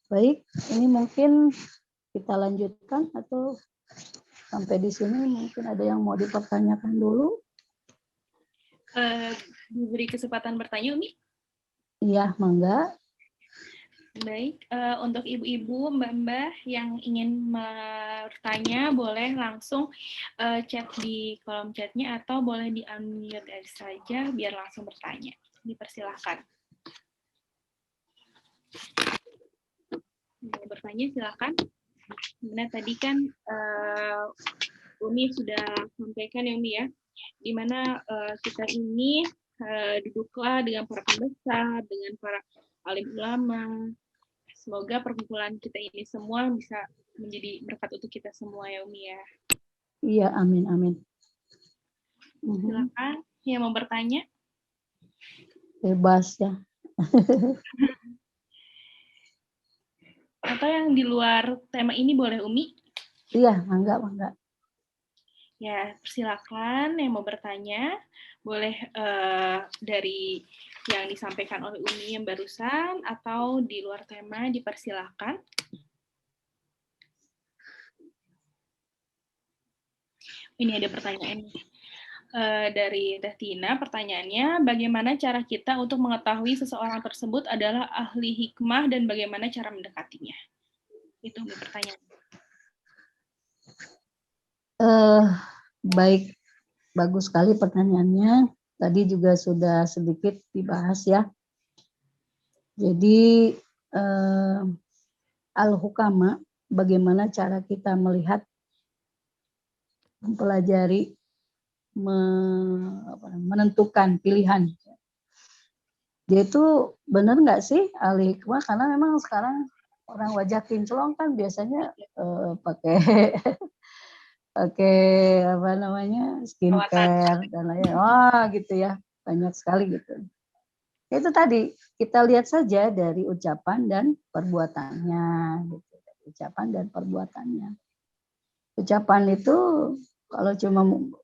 Baik, ini mungkin kita lanjutkan atau sampai di sini mungkin ada yang mau dipertanyakan dulu. Diberi kesempatan bertanya, Umi? Iya, mangga. Baik, untuk ibu-ibu, mbak-mbak yang ingin bertanya, boleh langsung chat di kolom chatnya atau boleh di-unmute saja biar langsung bertanya. Dipersilahkan. Mau bertanya, silakan. Sebenarnya tadi kan Umi sudah sampaikan ya, Umi ya, di mana kita ini duduklah dengan para pembesar, dengan para alim ulama. Semoga perkumpulan kita ini semua bisa menjadi berkat untuk kita semua ya, Umi ya. Iya, amin, amin. Silakan yang mau bertanya. Bebas ya. Atau yang di luar tema ini boleh, Umi? Iya, mangga. Ya, silakan yang mau bertanya. Boleh dari yang disampaikan oleh Umi yang barusan atau di luar tema, dipersilahkan. Ini ada pertanyaan dari Teh Tina. Pertanyaannya, bagaimana cara kita untuk mengetahui seseorang tersebut adalah ahli hikmah dan bagaimana cara mendekatinya? Itu pertanyaan. Baik, bagus sekali pertanyaannya. Tadi juga sudah sedikit dibahas ya. Jadi al-hukama, bagaimana cara kita melihat, mempelajari, menentukan pilihan. Dia itu benar nggak sih ahli hikmah? Karena memang sekarang orang wajah kinclong kan biasanya pakai apa namanya skincare dan lain-lain. Wah gitu ya, banyak sekali gitu. Itu tadi kita lihat saja dari ucapan dan perbuatannya, gitu. Ucapan dan perbuatannya. Ucapan itu kalau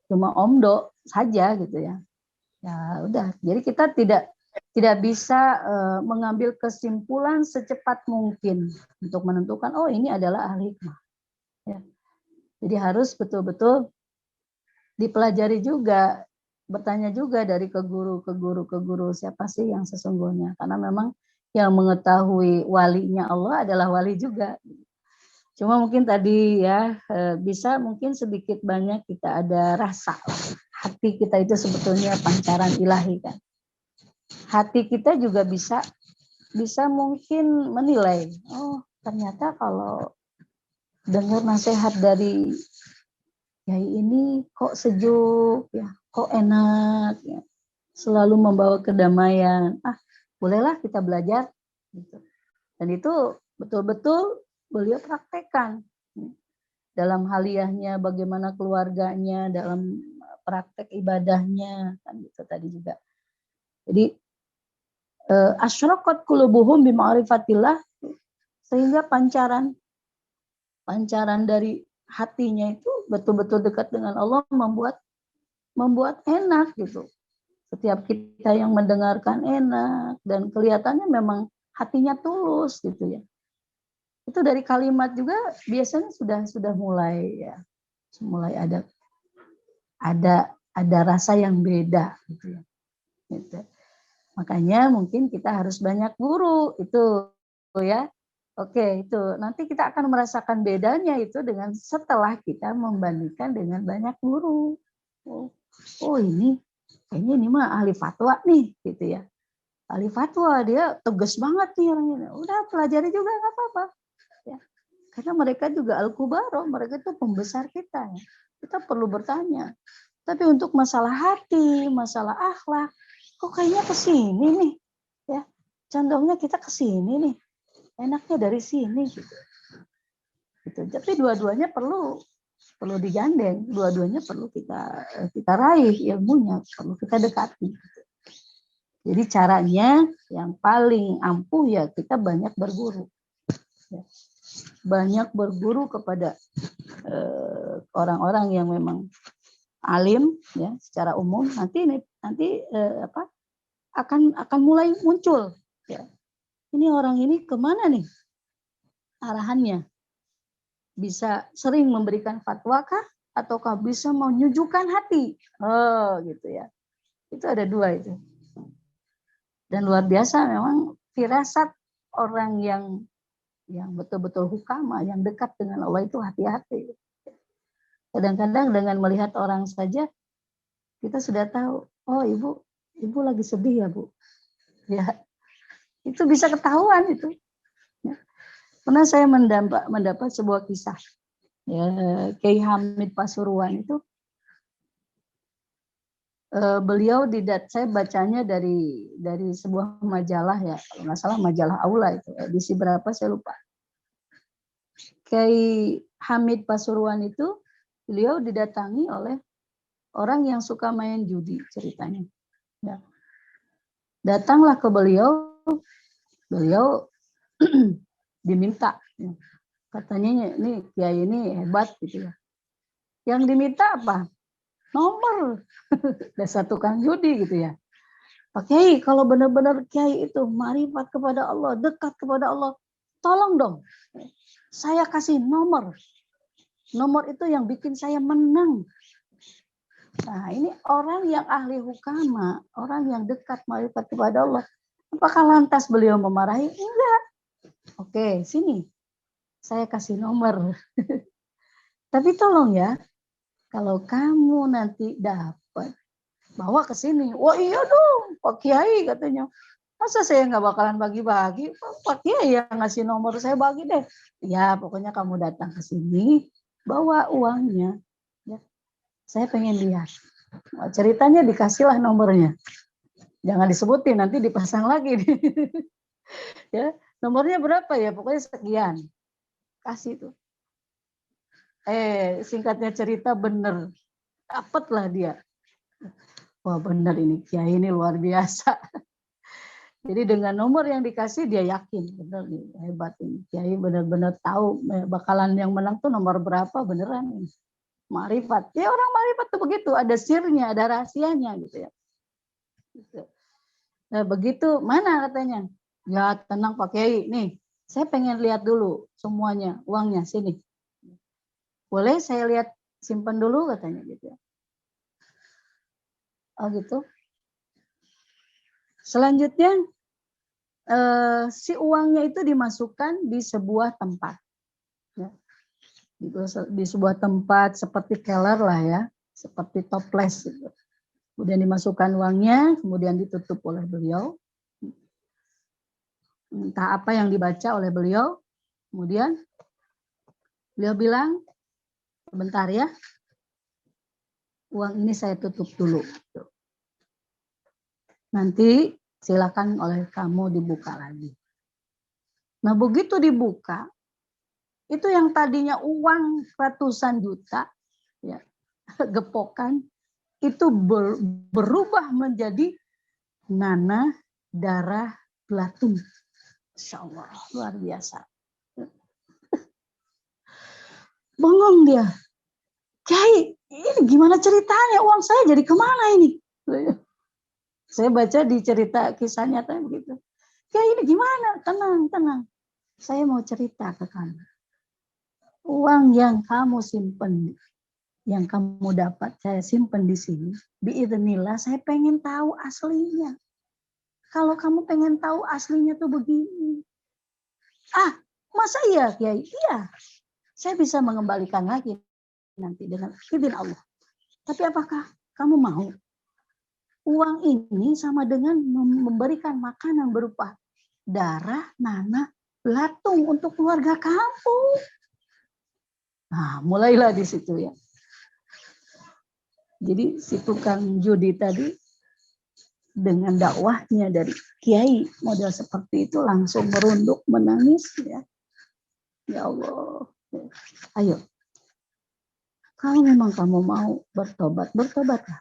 cuma omdo saja gitu ya, ya udah. Jadi kita tidak bisa mengambil kesimpulan secepat mungkin untuk menentukan oh ini adalah ahli hikmah. Ya. Jadi harus betul-betul dipelajari juga, bertanya juga dari ke guru siapa sih yang sesungguhnya, karena memang yang mengetahui walinya Allah adalah wali juga. Cuma mungkin tadi ya bisa mungkin sedikit banyak kita ada rasa hati kita itu sebetulnya pancaran ilahi kan. Hati kita juga bisa mungkin menilai, oh ternyata kalau dengar nasihat dari Yai ini kok sejuk ya, kok enak ya, selalu membawa kedamaian. Bolehlah kita belajar gitu. Dan itu betul-betul beliau praktekkan dalam haliyahnya, bagaimana keluarganya, dalam praktek ibadahnya kan gitu tadi juga. Jadi asyraqat qulubuhum bi ma'rifatillah, sehingga pancaran dari hatinya itu betul-betul dekat dengan Allah, membuat enak gitu. Setiap kita yang mendengarkan enak dan kelihatannya memang hatinya tulus gitu ya. Itu dari kalimat juga biasanya sudah mulai ya, mulai ada rasa yang beda gitu ya. Gitu. Makanya mungkin kita harus banyak guru itu ya. Oke, itu nanti kita akan merasakan bedanya itu dengan setelah kita membandingkan dengan banyak guru. Oh ini kayaknya ini mah ahli fatwa nih gitu ya. Ahli fatwa dia tegas banget nih orangnya. Udah pelajari juga nggak apa-apa. Ya. Karena mereka juga al-kubaro, mereka itu pembesar kita. Ya. Kita perlu bertanya. Tapi untuk masalah hati, masalah akhlak, kok kayaknya ke sini nih. Ya, condongnya kita ke sini nih. Enaknya dari sini gitu. Tapi dua-duanya perlu digandeng, dua-duanya perlu kita raih ilmunya, perlu kita dekati. Jadi caranya yang paling ampuh ya kita banyak berguru, banyak berguru kepada orang-orang yang memang alim ya secara umum. Nanti akan mulai muncul. Ya. Ini orang ini kemana nih arahannya? Bisa sering memberikan fatwa kah? Ataukah bisa menyejukkan hati? Oh, gitu ya. Itu ada dua itu. Dan luar biasa memang firasat orang yang betul-betul hukama, yang dekat dengan Allah itu hati-hati. Kadang-kadang dengan melihat orang saja, kita sudah tahu, oh ibu lagi sedih ya Bu. Ya, itu bisa ketahuan itu. Ya. Pernah saya mendapat sebuah kisah. Ya, Kiai Hamid Pasuruan itu beliau saya bacanya dari sebuah majalah ya, kalau nggak salah majalah Aula itu, edisi berapa saya lupa. Kiai Hamid Pasuruan itu beliau didatangi oleh orang yang suka main judi ceritanya. Ya. Datanglah ke beliau diminta. Ya. Katanya ini Kiai ini hebat gitu ya. Yang diminta apa? Nomor. Dasar tukang judi gitu ya. Pak Kiai, kalau benar-benar Kiai itu marifat kepada Allah, dekat kepada Allah, tolong dong. Saya kasih nomor. Nomor itu yang bikin saya menang. Nah, ini orang yang ahli hukama, orang yang dekat marifat kepada Allah. Apakah lantas beliau memarahi? Enggak. Oke, sini. Saya kasih nomor. Tapi tolong ya, kalau kamu nanti dapat, bawa ke sini. Wah iya dong, Pak Kiai katanya. Masa saya nggak bakalan bagi-bagi? Pak Kiai yang ngasih nomor, saya bagi deh. Ya, pokoknya kamu datang ke sini, bawa uangnya. Ya, saya pengen lihat. Nah, ceritanya dikasihlah nomornya. Jangan disebutin, nanti dipasang lagi. Ya, nomornya berapa ya? Pokoknya sekian. Kasih tuh. Singkatnya cerita bener. Dapatlah dia. Wah bener ini Kiai ini luar biasa. Jadi dengan nomor yang dikasih dia yakin bener nih hebat ini Kiai benar-benar tahu bakalan yang menang tuh nomor berapa beneran ini. Marifat. Ya orang marifat tuh begitu, ada sirnya, ada rahasianya gitu ya. Gitu. Nah begitu mana katanya? Ya tenang Pak Kiai nih. Saya pengen lihat dulu semuanya uangnya sini. Boleh saya lihat simpan dulu katanya gitu ya. Oh gitu. Selanjutnya si uangnya itu dimasukkan di sebuah tempat. Ya. Di sebuah tempat seperti keller lah ya, seperti toples. Gitu. Kemudian dimasukkan uangnya, kemudian ditutup oleh beliau. Entah apa yang dibaca oleh beliau. Kemudian beliau bilang, sebentar ya, uang ini saya tutup dulu. Nanti silakan oleh kamu dibuka lagi. Nah begitu dibuka, itu yang tadinya uang ratusan juta, ya, gepokan, itu berubah menjadi nanah, darah, belatung. Insya Allah, luar biasa. Bengong dia. Kiai, ini gimana ceritanya? Uang saya jadi kemana ini? Saya baca di cerita kisah nyata begitu. Kiai ini gimana? Tenang, tenang. Saya mau cerita ke kamu. Uang yang kamu simpen, yang kamu dapat, saya simpen di sini. Biidznillah, saya pengen tahu aslinya. Kalau kamu pengen tahu aslinya tuh begini. Ah, masa iya Kiai? Iya. Saya bisa mengembalikan lagi nanti dengan izin Allah. Tapi apakah kamu mau? Uang ini sama dengan memberikan makanan berupa darah, nanah, belatung untuk keluarga kamu. Nah, mulailah di situ ya. Jadi si tukang judi tadi dengan dakwahnya dari kiai model seperti itu langsung merunduk menangis ya. Ya Allah. Ayo. Kalau memang kamu mau bertobat, bertobatlah.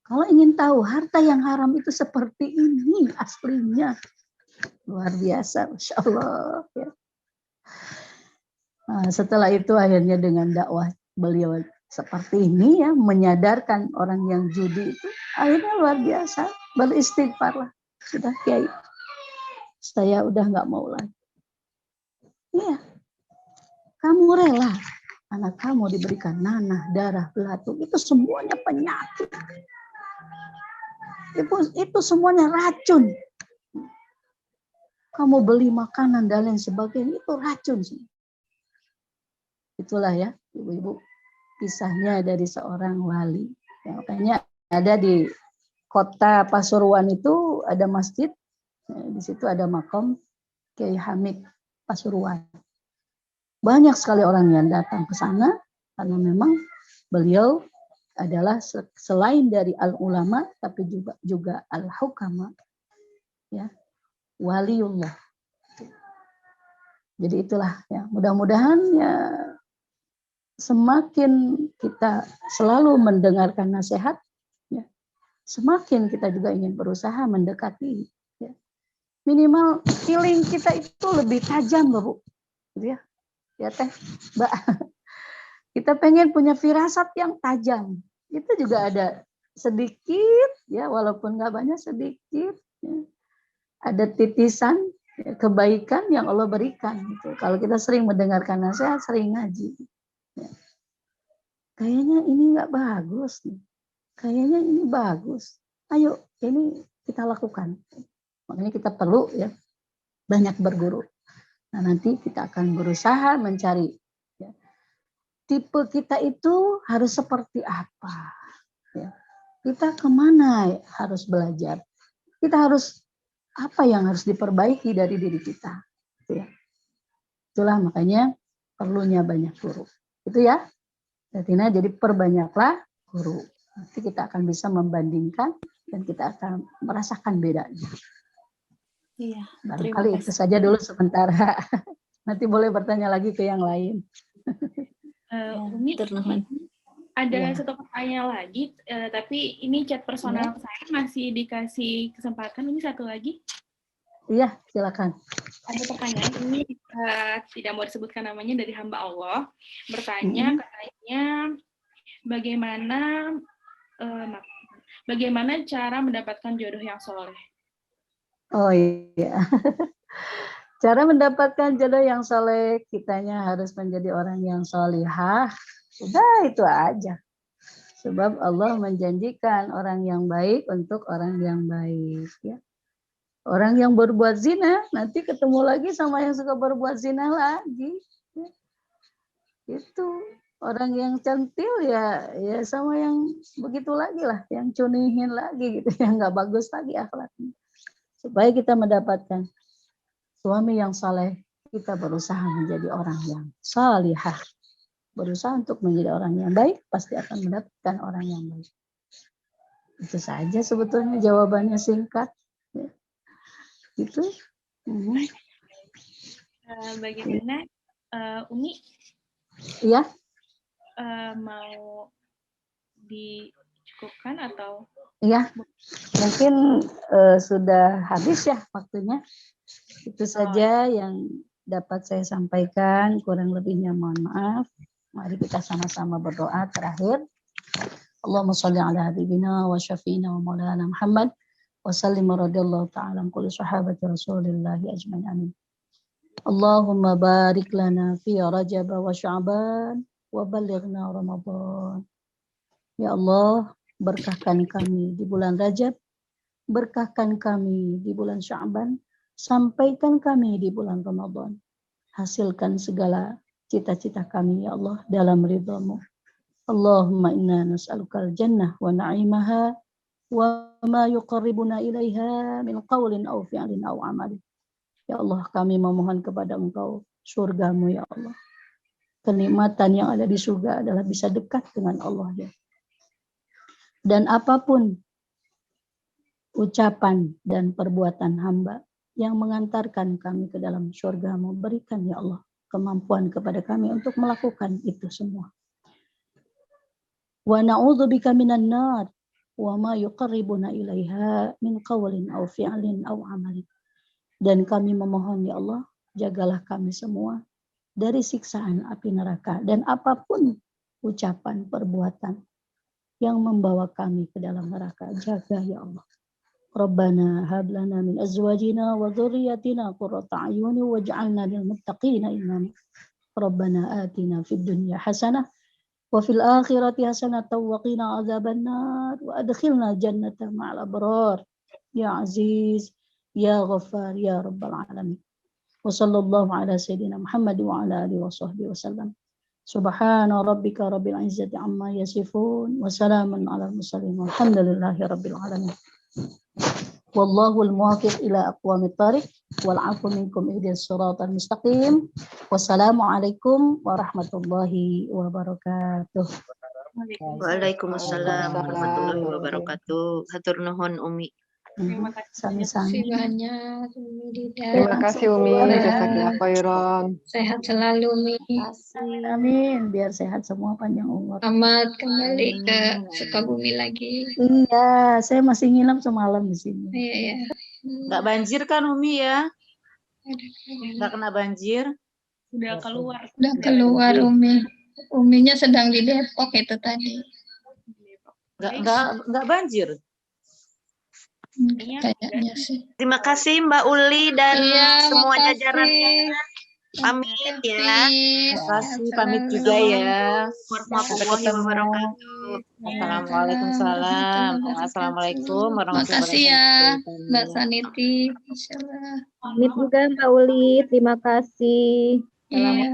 Kalau ingin tahu harta yang haram itu seperti ini aslinya. Luar biasa, Masya Allah. Ya. Nah, setelah itu akhirnya dengan dakwah beliau seperti ini ya, menyadarkan orang yang judi itu, akhirnya luar biasa, beristighfarlah. Sudah kiai, saya udah nggak mau lagi. Iya, kamu rela anak kamu diberikan nanah, darah, belatung, itu semuanya penyakit. Itu semuanya racun. Kamu beli makanan dan lain sebagainya, itu racun. Itulah ya, ibu-ibu, kisahnya dari seorang wali. Ya, makanya ada di kota Pasuruan itu ada masjid, di situ ada makam Kiai Hamid Pasuruan. Banyak sekali orang yang datang ke sana karena memang beliau adalah selain dari al-ulama tapi juga al-hukama, ya, waliullah. Jadi itulah ya, mudah-mudahan ya semakin kita selalu mendengarkan nasihat, ya, semakin kita juga ingin berusaha mendekati. Ya. Minimal feeling kita itu lebih tajam, Bu. Gitu ya. Ya Teh, Mbak. Kita pengen punya firasat yang tajam. Itu juga ada sedikit, ya walaupun nggak banyak, sedikit. Ya. Ada titisan ya, kebaikan yang Allah berikan. Gitu. Kalau kita sering mendengarkan nasihat, sering ngaji. Ya. Kayaknya ini nggak bagus nih. Kayaknya ini bagus. Ayo, ini kita lakukan. Makanya kita perlu ya banyak berguru. Nah, nanti kita akan berusaha mencari ya, tipe kita itu harus seperti apa. Ya. Kita kemana harus belajar. Kita harus apa yang harus diperbaiki dari diri kita. Ya. Itulah makanya perlunya banyak guru. Itu ya. Jadi perbanyaklah guru. Nanti kita akan bisa membandingkan dan kita akan merasakan bedanya. Iya, Barangkali itu saja dulu sementara. Nanti boleh bertanya lagi ke yang lain. Umi, ada satu pertanyaan lagi, tapi ini chat personal saya masih dikasih kesempatan. Ini satu lagi. Iya, silakan. Ada pertanyaan ini tidak mau disebutkan namanya, dari hamba Allah. Bertanya katanya bagaimana cara mendapatkan jodoh yang soleh? Oh iya. Cara mendapatkan jodoh yang soleh, kitanya harus menjadi orang yang solihah. Sudah itu aja. Sebab Allah menjanjikan orang yang baik untuk orang yang baik. Ya. Orang yang berbuat zina, nanti ketemu lagi sama yang suka berbuat zina lagi. Ya. Itu orang yang centil ya sama yang begitu lagi lah, yang cunihin lagi gitu, yang nggak bagus lagi akhlaknya. Supaya kita mendapatkan suami yang saleh, kita berusaha menjadi orang yang salihah. Berusaha untuk menjadi orang yang baik, pasti akan mendapatkan orang yang baik. Itu saja sebetulnya jawabannya singkat. Ya. Gitu. Bagaimana Umi? Iya. Mau dicukupkan atau? Iya. Mungkin sudah habis ya waktunya. Itu saja yang dapat saya sampaikan. Kurang lebihnya mohon maaf. Mari kita sama-sama berdoa terakhir. Allahumma sholli ala habibina wa syafi'ina wa maulana Muhammad wa sallim radhiyallahu ta'ala an kulli sahabati Rasulillahi ajmain amin. Allahumma barik lana fi Rajab wa Sya'ban wa balighna Ramadan. Ya Allah, berkahkan kami di bulan Rajab, berkahkan kami di bulan Sya'ban, sampaikan kami di bulan Ramadan. Hasilkan segala cita-cita kami ya Allah dalam ridha-Mu. Allahumma inna nas'alukal jannah wa na'imaha wa ma yuqarribuna ilaiha min qawlin aw fi'lin aw amalin. Ya Allah, kami memohon kepada Engkau surga-Mu ya Allah. kenikmatan yang ada di surga adalah bisa dekat dengan Allah. Ya. Dan apapun ucapan dan perbuatan hamba yang mengantarkan kami ke dalam surga-Mu, berikan ya Allah kemampuan kepada kami untuk melakukan itu semua. Wa na'udzubika minan nar wa ma yuqarribuna ilaiha min qawlin aw fi'lin aw amalin. Dan kami memohon ya Allah, jagalah kami semua dari siksaan api neraka dan apapun ucapan perbuatan yang membawa kami ke dalam neraka, jaga ya Allah. Rabbana hab lana min azwajina wa dhurriyyatina qurrata a'yun waj'alna lil muttaqina imama. Rabbana atina fid dunya hasanah wa fil akhirati hasanah wa qina adzaban nar wa adkhilna jannata ma'al abrar. Ya Aziz, ya Ghaffar, ya Rabbal alamin. Wa sallallahu ala sayyidina Muhammad wa ala alihi wa sahbihi wasallam. Subhana rabbika rabbil izzati amma yasifun wa salamun alal mursalin walhamdulillahi rabbil alamin. Wallahu al-muwaffiq ila aqwamit thariq wal 'afwu minkum ihdinas siratal mustaqim. Wassalamualaikum warahmatullahi wabarakatuh. Waalaikumsalam warahmatullahi wabarakatuh. Hatur nuhun Umi. Terima kasih Sami-sami. banyak Umi Dida. Terima kasih Umi, jazakallah khairan. Sehat selalu Umi. Amin, biar sehat semua, panjang umur. Selamat kembali ke Sukabumi lagi. Iya, saya masih nginep semalam di sini. Iya ya. Nggak banjir kan Umi ya? Nggak kena banjir? Udah keluar. Udah keluar Umi. Uminya sedang di Depok itu tadi. Nggak banjir. Kayaknya sih. Terima kasih Mbak Uli dan semua makasih. jajarannya. Pamit ya. Terima kasih, pamit juga ya. Warahmatullahi wabarakatuh. Assalamualaikum. Assalamualaikum warahmatullahi Makasih ya wabarakatuh. Mbak Saniti. Insyaallah. Pamit juga Mbak Uli, terima kasih. Iya.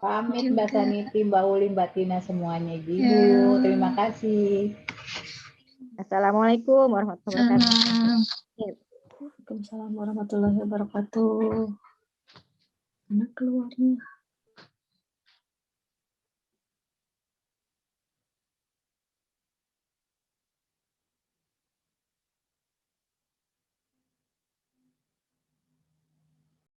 Pamit Mbak Saniti, Mbak Uli, Mbak Tina semuanya. Ibu, Ya. terima kasih. Assalamualaikum warahmatullahi wabarakatuh. Salam. Waalaikumsalam warahmatullahi wabarakatuh. Anak keluarnya.